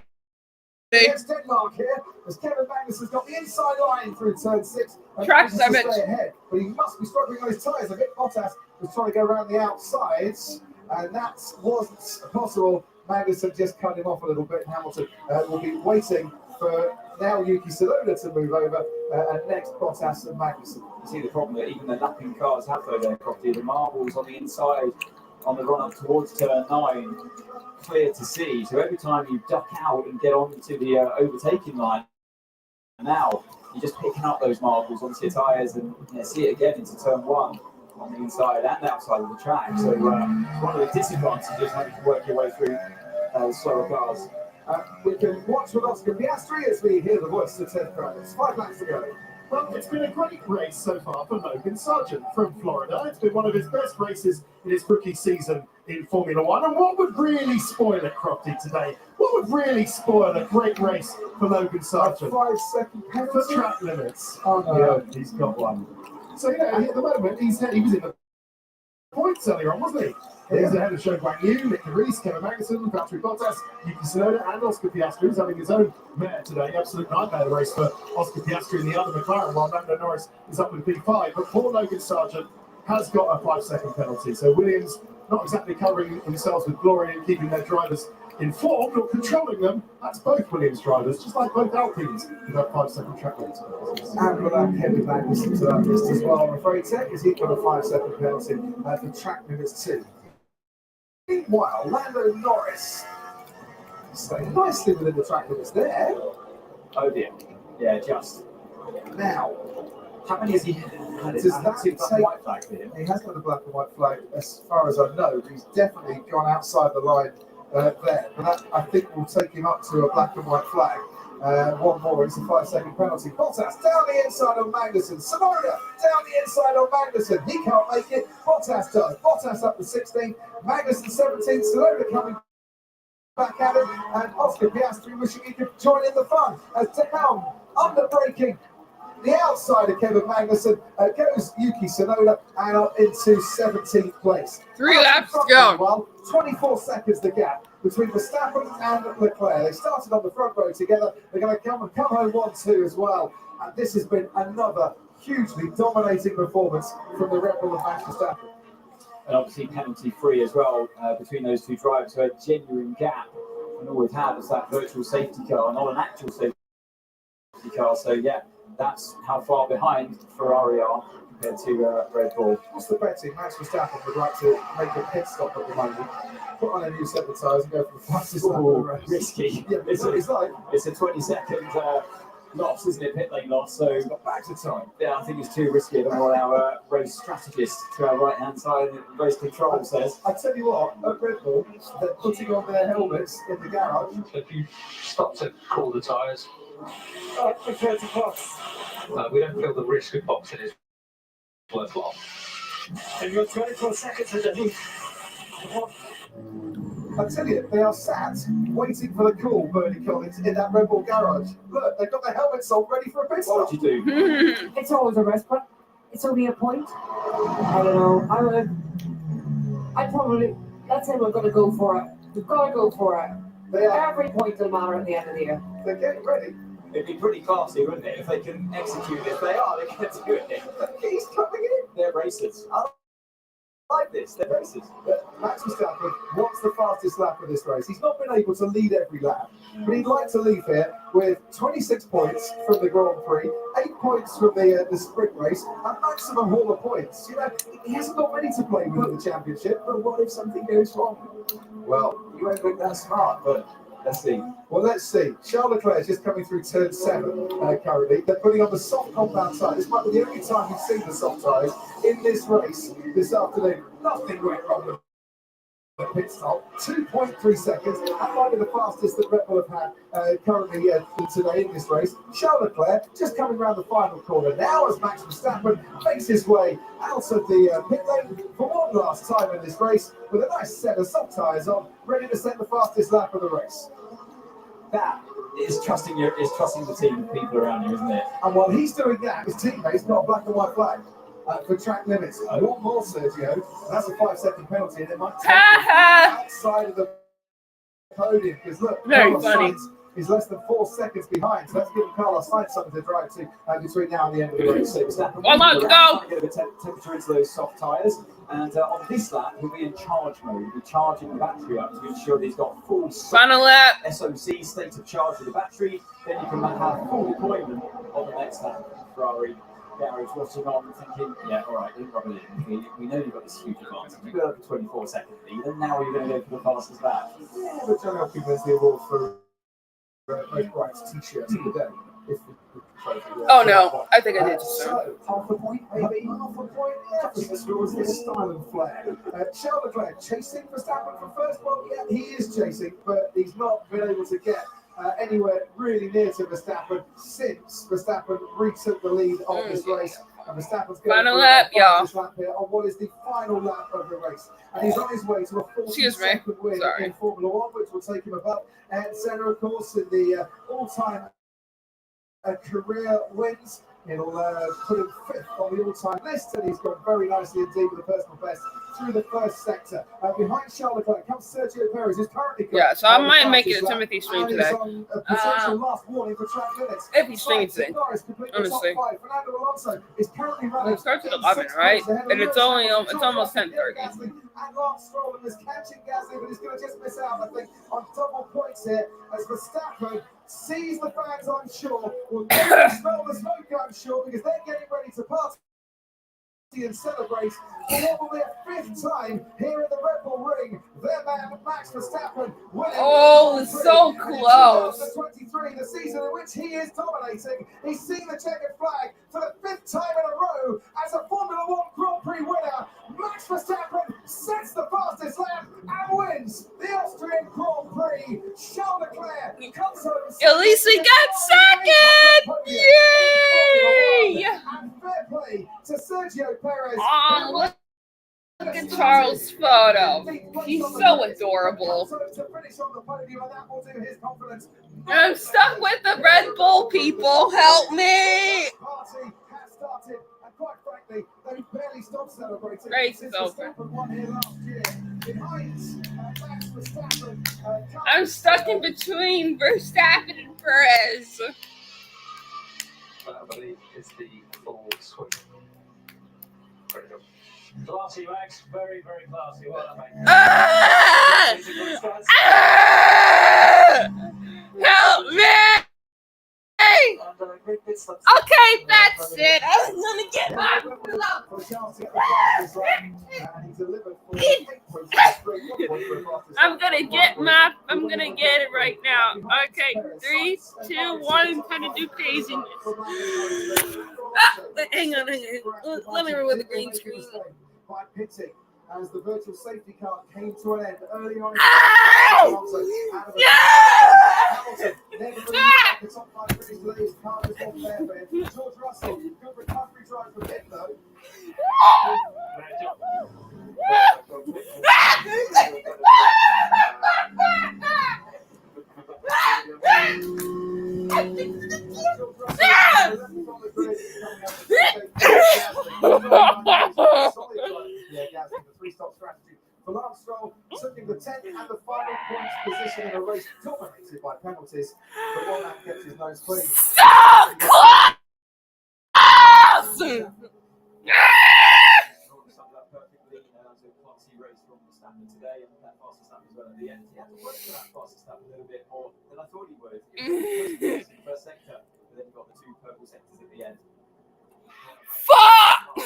Against Denmark here, as Kevin Magnussen's got the inside line through turn 6. Track stay damage. ahead, but he must be struggling on his tyres. I think Bottas was trying to go around the outsides, and that wasn't possible. Magnussen just cut him off a little bit. Hamilton will be waiting for now Yuki Tsunoda to move over, and next Bottas and Magnussen. You see the problem that even the lapping cars have though there, Crofty. The marbles on the inside on the run up towards turn 9, clear to see. So every time you duck out and get onto the overtaking line, now you're just picking up those marbles onto your tyres, and see it again into turn 1 on the inside and outside of the track. So one of the disadvantages having to work your way through slower cars. We can watch with Oscar Piastri as we hear the voice of Ted Kravitz. 5 laps to go. Well, it's been a great race so far for Logan Sargent from Florida. It's been one of his best races in his rookie season in Formula One. And what would really spoil it, Crofty, today? What would really spoil a great race for Logan Sargent? 5-second For penalty. track limits. Oh, no. Yeah, he's got one. So, at the moment, he was in the points earlier on, wasn't he? He's ahead of Show Guan Yu, Nick Reese, Kevin Magnussen, Valtteri Bottas, Yuki Tsunoda, and Oscar Piastri, who's having his own mare today. Absolute nightmare race for Oscar Piastri in the other McLaren, while Lando Norris is up with P5. But poor Logan Sargent has got a 5-second penalty. So Williams not exactly covering themselves with glory and keeping their drivers informed or controlling them. That's both Williams drivers, just like both Alpines, with that 5-second track limit. And we'll add Kevin Magnussen to that list as well, I'm afraid, Tech, as he got a 5-second penalty for track limits 2. Meanwhile, Lando Norris staying nicely within the track limits there. Oh dear. Yeah, just. Now, How many has he had? Does I haven't that seen black take- and white flag for him. he has got a black and white flag as far as I know, but he's definitely gone outside the line there. But that, I think, will take him up to a black and white flag. One more, it's a 5-second penalty. Bottas down the inside on Magnussen. Tsunoda down the inside on Magnussen. He can't make it. Bottas does. Bottas up to 16. Magnussen 17. Tsunoda coming back at him. And Oscar Piastri wishing he could join in the fun. As down, under braking. The outside of Kevin Magnussen goes Yuki Tsunoda and up into 17th place. 3 laps to go. Well, 24 seconds the gap between Verstappen and Leclerc. They started on the front row together. They're going to come home 1-2 as well. And this has been another hugely dominating performance from the Red Bull of Max Verstappen. And obviously penalty free as well between those two drivers, so a genuine gap and all we've had is that virtual safety car, not an actual safety car. So yeah, that's how far behind Ferrari are compared to Red Bull. What's the betting? Max Verstappen would like to make a pit stop at the moment, put on a new set of tyres and go for the fastest lap of the race. Risky. Yeah, it's like It's a 20-second loss, isn't it? Pit lane loss. So got back to time. yeah, I think it's too risky. I don't know what our race strategist to our right-hand side and race control says. I tell you what, at Red Bull, they're putting on their helmets in the garage. If you stop to cool the tyres, I prefer to box. we don't feel the risk of boxing is worthwhile. And you're 24 seconds underneath. I tell you, they are sat waiting for the call, Bernie Collins, in that Red Bull garage. Look, they've got their helmets on ready for a pit What stop. would you do? It's always a risk, but it's only a point. I don't know. I'd probably, let's say we're going to go for it. We've got to go for it. They are. Every point will matter at the end of the year. They're getting ready. It'd be pretty classy, wouldn't it? If they can execute it. If they are, they can do it. He's coming in. They're racers. I like this. They're racers. But Max Verstappen wants the fastest lap of this race. He's not been able to lead every lap, but he'd like to leave here with 26 points from the Grand Prix, 8 points from the sprint race, a maximum haul of points. You know, he hasn't got many to play with in the championship, but what if something goes wrong? Well, You won't look that smart, but let's see. Well, let's see. Charles Leclerc is just coming through turn 7 currently. They're putting on the soft compound tyre. This might be the only time we've seen the soft tyres in this race this afternoon. Nothing went wrong with the pit stop. 2.3 seconds. That might be the fastest that Red Bull have had currently today in this race. Charles Leclerc just coming around the final corner now as Max Verstappen makes his way out of the pit lane for one last time in this race with a nice set of soft tyres on, ready to set the fastest lap of the race. That is trusting the team and people around you, isn't it? And while he's doing that, his teammates got a black and white flag for track limits. One more, Sergio. And that's a 5-second penalty, and it might take him outside of the podium. Because look, Very Carlos funny. Sainz is less than 4 seconds behind. So that's giving Carlos Sainz something to drive to between now and the end of the race. So Verstappen 1 lap to go. Get a bit of temperature into those soft tyres, and on this lap he'll be in charge mode. He'll be charging the battery up to ensure that he's got full Final lap. SOC state of charge of the battery. Then you can have full deployment on the next lap. Ferrari garage watching on, thinking, yeah, all right, don't rub it in. We know you've got this huge advantage. You've got a 24-second lead, and now you're going to go for the fastest lap. Yeah, but Johnny Hopkins wins the award for most bright t-shirts of the day. If the trophy, Oh no, I think I did just so. So, half a point, maybe half a point. Yeah, for this style and flair. Charles Leclerc chasing Verstappen for first. Well, yeah, he is chasing, but he's not been able to get anywhere really near to Verstappen since Verstappen retook the lead on this race. And Verstappen's going Final for lap, the y'all. fastest lap here on what is the final lap of the race. And he's on his way to a Excuse me. 40-second win Sorry. in Formula One, which will take him above Senna, of course, in the all-time career wins. It'll put him 5th on the all-time list, and he's gone very nicely indeed with a personal best through the first sector. Behind Charles Leclerc comes Sergio Perez, who's currently got Yeah, so I the might make fastest it a lap, Timothy stream and is today. on a potential last warning for track limits. If he streams Sainz it, Norris complete the honestly. top 5. Fernando Alonso is currently running. It starts at in 11, 6 right? points ahead of And it's Lewis only Hamilton, it's almost George Russell, 10:30. Pierre Gasly, and Lance Stroll, and is catching Gasly, but he's going to just miss out, I think, on double points here as Verstappen sees the fans, I'm sure, will smell the smoke, I'm sure, because they're getting ready to party and celebrate for what will be a 5th time here at the Red Bull Ring. Their man Max Verstappen winning. Oh, the Grand Prix. so And in close. 2023, the season in which he is dominating, he's seen the checkered flag for the 5th time in a row as a Formula One Grand Prix winner. Max Verstappen sets the fastest lap and wins the Austrian Grand Prix. Charles Leclerc comes home. At least we got second! Yay! And fair play to Sergio Perez. Oh, look at Charles' photo. He's so adorable. To finish on the podium, and that will do his confidence. I'm stuck with the Red Bull people. Help me! Party has started, and quite frankly, they barely stopped celebrating. Race since is over. Verstappen won here last year. Behind Max Verstappen, I'm stuck in between Verstappen and Perez. I believe it's the full swing. Very good. Classy, Max. Very, very classy. Well done, mate. Ah! It's a good start. Ah! I'm gonna get it right now. Okay, 3, 2, 1, time to do craziness. Hang on. Let me roll the green screen. By pitting as the virtual safety car came to an end early on. Hamilton, never really the top 5 finishes today. His car is not fair for him. George Russell, good recovery drive from him though. For Lance Stroll, took the 10th and the final points position in a race dominated by penalties, but one man kept his nose clean. So close! Today and that fastest lap as well at the end. He had to work for that fastest lap a little bit more than I thought he would. He was in the first sector, but then he got the 2 purple sectors at the end. Fuck!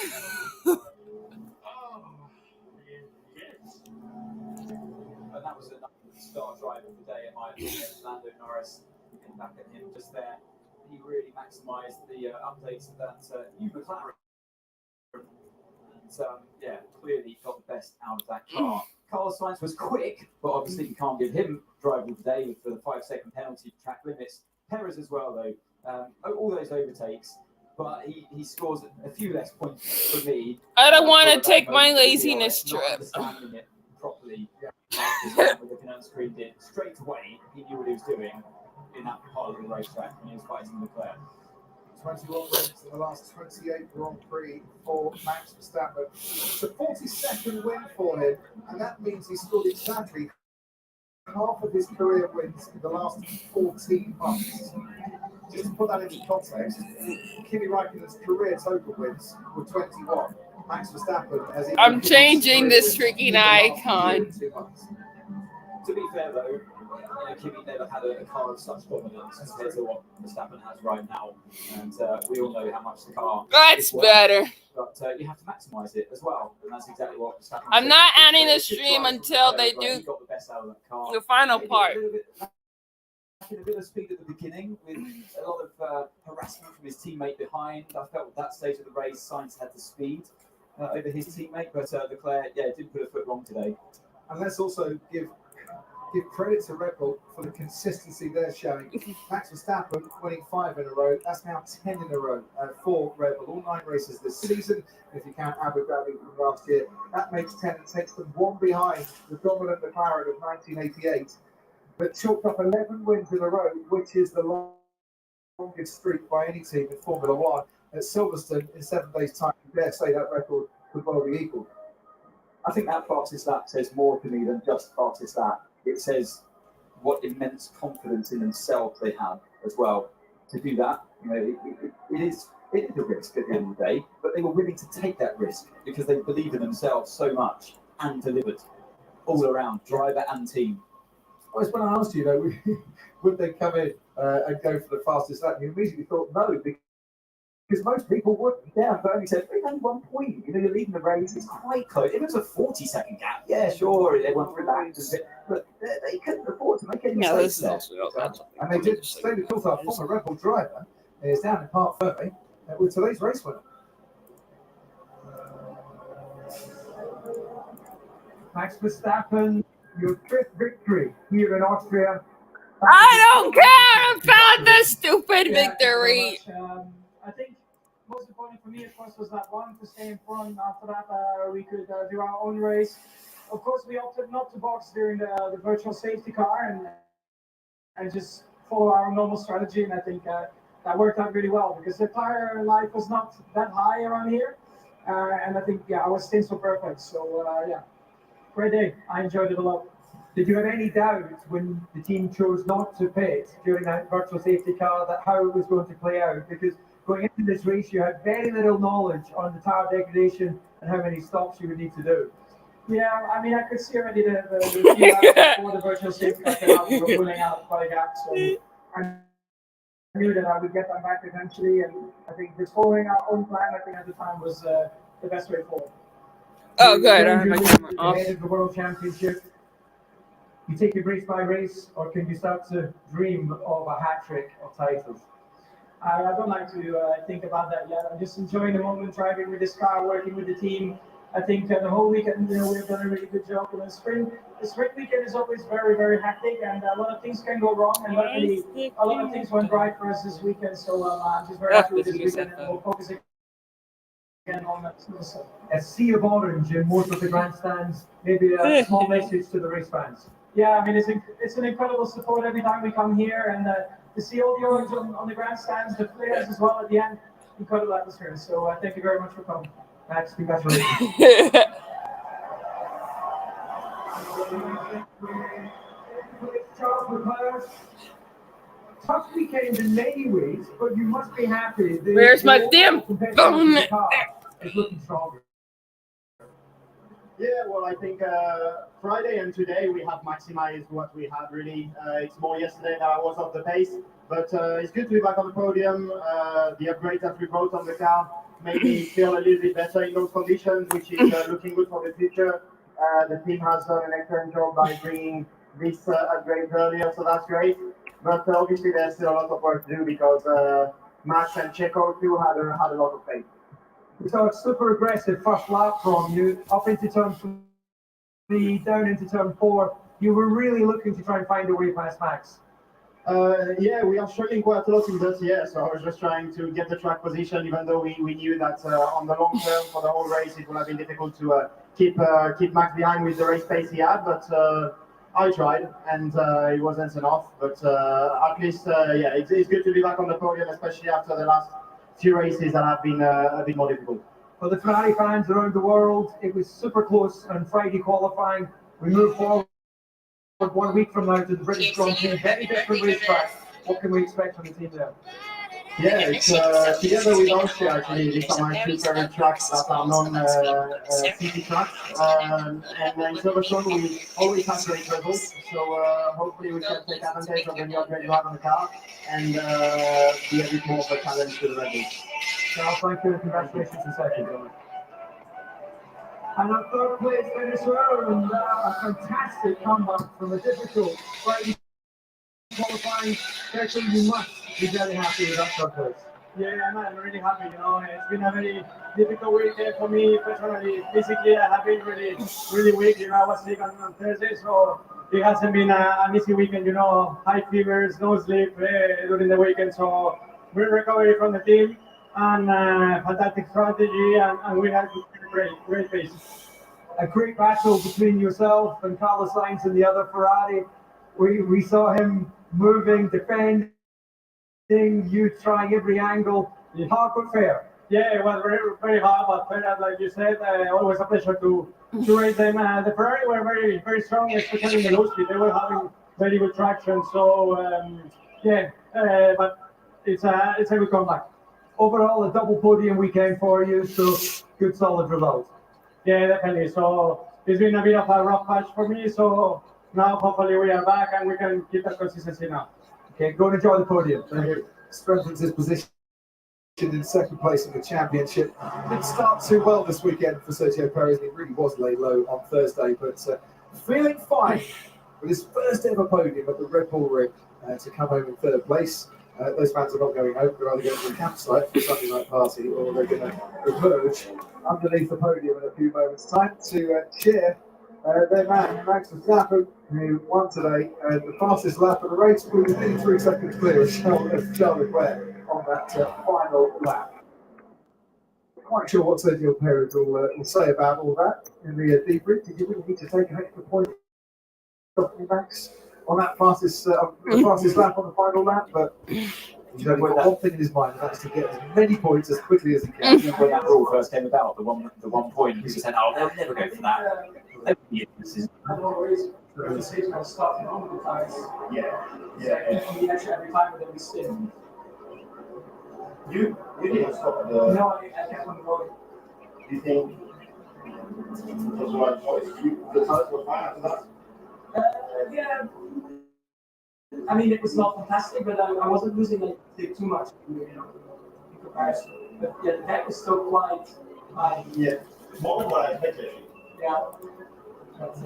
And that was another star drive of the day, in my opinion. Lando Norris, looking back at him just there, he really maximised the updates of that new McLaren. And clearly got the best out of that car. Carlos Sainz was quick, but obviously you can't give him driver of the day for the 5-second penalty track limits. Perez as well, though, all those overtakes, but he scores a few less points for me. I don't want to take my laziness trip. Not understanding it properly. Looking at the screen, did straight away. He knew what he was doing in that part of the racetrack when he was fighting Leclerc. 21 wins in the last 28 Grand Prix for Max Verstappen. It's a 42nd win for him, and that means he scored exactly half of his career wins in the last 14 months. Just to put that into context, Kimi Räikkönen's career total wins were 21. Max Verstappen has... I'm changing this freaking icon. To be fair, though, Kimi never had a car of such dominance compared to what Verstappen has right now, and we all know how much the car. That's better. But you have to maximise it as well, and that's exactly what Verstappen. I'm not ending the stream until they do got the best out of that car. the final part. A bit of speed at the beginning with a lot of harassment from his teammate behind. I felt at that stage of the race, Sainz had the speed over his teammate, but Leclerc, didn't put a foot wrong today. And let's also give credit to Red Bull for the consistency they're showing. Max Verstappen winning 5 in a row. That's now 10 in a row for Red Bull. All 9 races this season. If you count Abu Dhabi from last year, that makes 10 and takes them 1 behind the dominant McLaren of 1988. But chalked up 11 wins in a row, which is the longest streak by any team in Formula One. At Silverstone in 7 days' time, you dare say that record could well be equal. I think that fastest lap says more to me than just fastest lap. It says what immense confidence in themselves they have as well. To do that, it is a risk at the end of the day, but they were willing to take that risk because they believe in themselves so much and delivered all around, driver and team. Well, it's when I asked you, would they come in and go for the fastest lap? You immediately thought no, because most people wouldn't. Yeah, but only said, only 1 point. You're leading the race. It's quite close. If it was a 40-second gap, yeah, sure, everyone relaxed. But they couldn't afford to make any mistakes there. And they did. David Coulthard, former Red Bull driver, is down in Park Ferme with today's race winner. Max Verstappen, your 5th victory here in Austria. I don't care about the stupid victory. I think most important for me, of course, was that one to stay in front. After that, we could do our own race. Of course, we opted not to box during the virtual safety car and just follow our normal strategy. And I think that worked out really well because the tire life was not that high around here. And I think, our stints were perfect. So, great day. I enjoyed it a lot. Did you have any doubt when the team chose not to pit during that virtual safety car that how it was going to play out? Because going into this race, you had very little knowledge on the tire degradation and how many stops you would need to do. Yeah, I mean, I could see already the few laps before the virtual safety car came out, we were pulling out quite a gap. So I knew that I would get them back eventually. And I think just following our own plan, I think at the time was the best way forward. Oh, good. I have my camera off. The World Championship. you take it race by race, or can you start to dream of a hat trick of titles? I don't like to think about that yet. I'm just enjoying the moment, driving with this car, working with the team. I think the whole weekend, we've done a really good job. The sprint weekend is always very, very hectic, and a lot of things can go wrong. And luckily, a lot of things went right for us this weekend. So I'm just very happy with this weekend, and we'll focus again on that. A sea of orange in most of the grandstands. Maybe a small message to the race fans. Yeah, I mean, it's an incredible support every time we come here, and to see all the orange on the grandstands, the players as well at the end, incredible atmosphere. So thank you very much for coming. Max, congratulations. Charles McLeod, tough weekend in many ways, but you must be happy. Where's my damn phone? It's looking stronger. Yeah, well, I think Friday and today we have maximized what we had really. It's more yesterday that I was off the pace, but it's good to be back on the podium. The upgrades that we brought on the car made me feel a little bit better in those conditions, which is looking good for the future. The team has done an excellent job by bringing this upgrade earlier, so that's great. But obviously there's still a lot of work to do because Max and Checo too had a lot of pace. So it's super aggressive first lap from you, up into turn 3, down into turn 4. You were really looking to try and find a way past Max. Yeah, we are struggling quite a lot in this year, so I was just trying to get the track position, even though we knew that on the long term for the whole race it would have been difficult to keep Max behind with the race pace he had, but I tried and it wasn't enough. But at least, yeah, it's good to be back on the podium, especially after the last few races that have been a bit more difficult. For the Ferrari fans around the world, it was super close on Friday qualifying. We moved forward 1 week from now to the British Grand Prix, very different racetrack. What can we expect from the team there? Yeah, it's together with Austria actually. These are my two favorite tracks that are non-city tracks. And in Silverstone we always have great results, so hopefully we can take advantage of the new upgrade we have on the car and be a bit more of a challenge to the Red Bulls. Well, thank you and congratulations in second. And our third place finisher, and a fantastic comeback from a difficult Friday qualifying session. You must be very happy with that third place. Yeah, I'm really happy. It's been a very difficult weekend for me personally. Physically, I have been really weak. I was sick on Thursday, so it hasn't been an easy weekend. High fevers, no sleep during the weekend. So we're recovery from the team and fantastic strategy, and we had great pace. A great battle between yourself and Carlos Sainz and the other Ferrari. We saw him moving, defending, you trying every angle. Hard but fair. Yeah, it was very, very hard, but fair, like you said. Always a pleasure to race them. The Ferrari were very, very strong, especially in the low speed. They were having very good traction. So but it's a good comeback. Overall, a double podium weekend for you, so good solid result. Yeah, definitely. So it's been a bit of a rough patch for me. So now hopefully we are back and we can keep that consistency now. Okay, go and enjoy the podium. Thank you. Strengthens his position in second place in the championship. Didn't start too well this weekend for Sergio Perez. It really was laid low on Thursday, but feeling fine with his first ever podium at the Red Bull Ring to come home in third place. Those fans are not going home, they're either going to the campsite for a Sunday night party or they're going to emerge underneath the podium in a few moments' time to cheer their man, Max Verstappen, who won today, and the fastest lap of the race was within 3 seconds clear of Charles Leclerc on that final lap. Quite sure what Sergio Perez will say about all that in the debrief. Did you really need to take an extra point off Max on that fastest lap on the final lap? But he's only got one thing in his mind, and that's to get as many points as quickly as he can. When that rule first came about, the one point, he said, "Oh, they'll never go for that." Every time that we spin. You didn't stop the. No, I kept on going. Do you think it was the right choice? The tires were fine after that? Yeah. I mean, it was not fantastic, but I wasn't losing it too much, in comparison. But yeah, the deck is still quite high. Yeah. More than what I expected. Yeah. But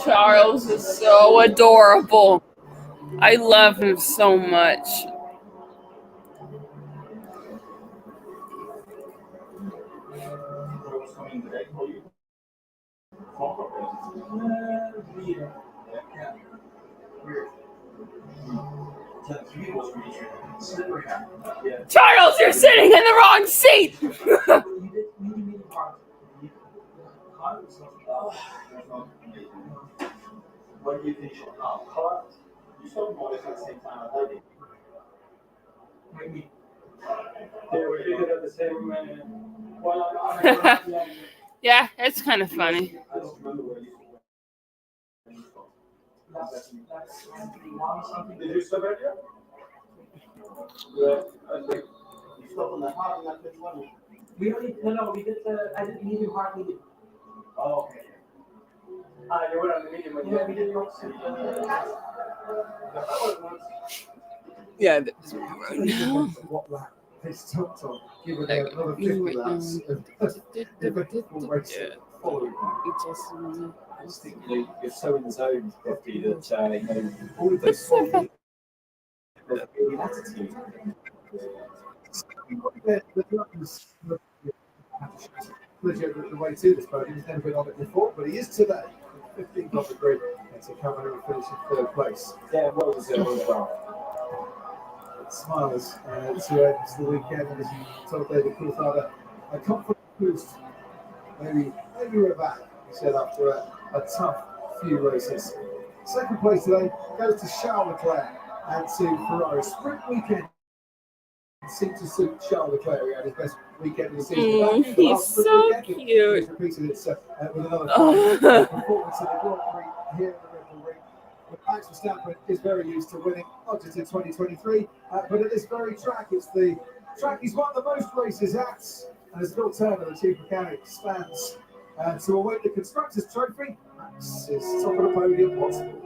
Charles is so adorable. I love him so much. Charles, you're sitting in the wrong seat. When you finish on half, you saw more at the same time as I did. Maybe. Yeah, we did it at the same while Yeah, it's kind of funny. I don't remember where you Did you stop earlier? Yeah, I think you stopped on the hard and that one. We did I did medium hard medium. Oh, okay. You were on the medium one. Yeah, we did the opposite. Yeah. What lap they stopped on, given another 50 laps of eventful racing following that. I just think you're so in the zone, Buffy, that all of those small attitude. The way to this podium, he's never been on it before, but he is today. 15th on the grid, and to come in and finish in third place. Yeah, well deserved as well. Smiles to end the weekend, as you told David Coulthard, a confident boost. Maybe we're back, he said after a tough few races. Second place today goes to Charles Leclerc and to Ferrari. Sprint weekend seemed to suit Charles Leclerc. He had his best weekend of the season. He's so cute. He's repeated it with another performance in the Grand Prix here in the Red Bull Ring. But Max Verstappen is very used to winning, not just in 2023, but at this very track. It's the track he's won the most races at. And as Phil Turner, the chief mechanic, stands to await the Constructors' Trophy, Max is top of the podium possible.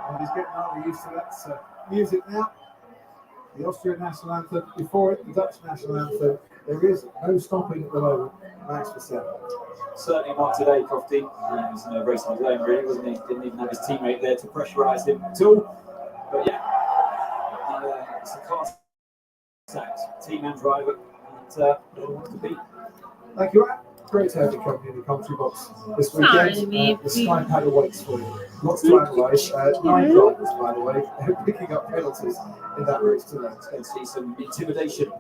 And he's getting rather used to that music now. The Austrian national anthem, before it, the Dutch national anthem. There is no stopping at the moment, Max Verstappen. Certainly not today, Crofty. He was in a race on his own, really, wasn't he? Didn't even have his teammate there to pressurise him at all. But yeah, it's a class act, team and driver, and no one wants to beat. Thank you, Anne. Great to have you company in the commentary box this weekend. The Sky Paddle waits for you. Lots to analyse. 9 drivers, by the way, picking up penalties in that race today. Let's go see some intimidation.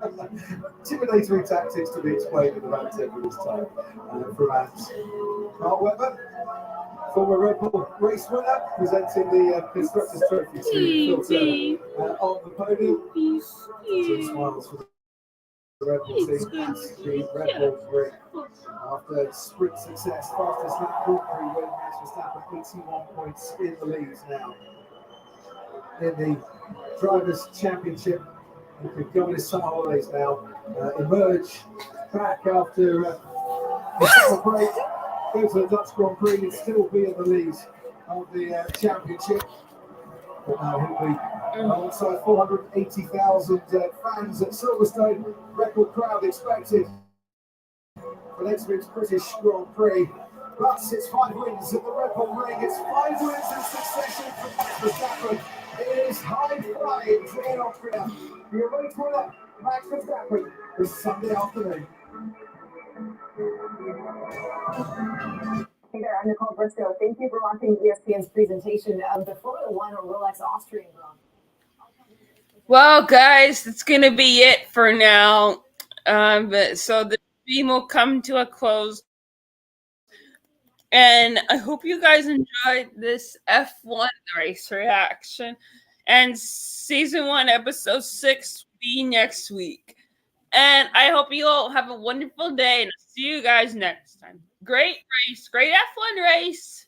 Intimidatory tactics to be explained in the roundtable this time from Ant. Mark Webber, former Red Bull race winner, presenting the Constructors' Trophy to Phil Taylor on the podium. Two smiles for the Red Bull team at the Red Bull Prix. After sprint success, fastest lap Grand Prix win, Max Verstappen 81 points in the lead now. In the Drivers' Championship, he could go on his summer holidays now, emerge back after the summer break, go to the Dutch Grand Prix and still be in the lead of the championship. But now he'll be alongside 480,000 fans at Silverstone. Record crowd expected for next week's British Grand Prix. Plus, it's 5 wins at the Red Bull Ring. It's 5 wins in succession for Max Verstappen. It is high flying in Austria. The race winner, Max Verstappen, this Sunday afternoon. Hey there, I'm Nicole Briscoe. Thank you for watching ESPN's presentation of the Formula One or Rolex Austrian Grand. Well, guys, that's going to be it for now. So the stream will come to a close. And I hope you guys enjoyed this F1 race reaction. And season 1, episode 6 will be next week. And I hope you all have a wonderful day. And I'll see you guys next time. Great race. Great F1 race.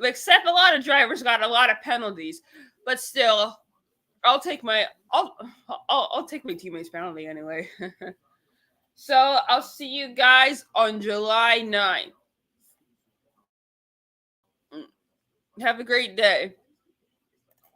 Except a lot of drivers got a lot of penalties. But still, I'll take my teammate's penalty anyway. So I'll see you guys on July 9th. Have a great day.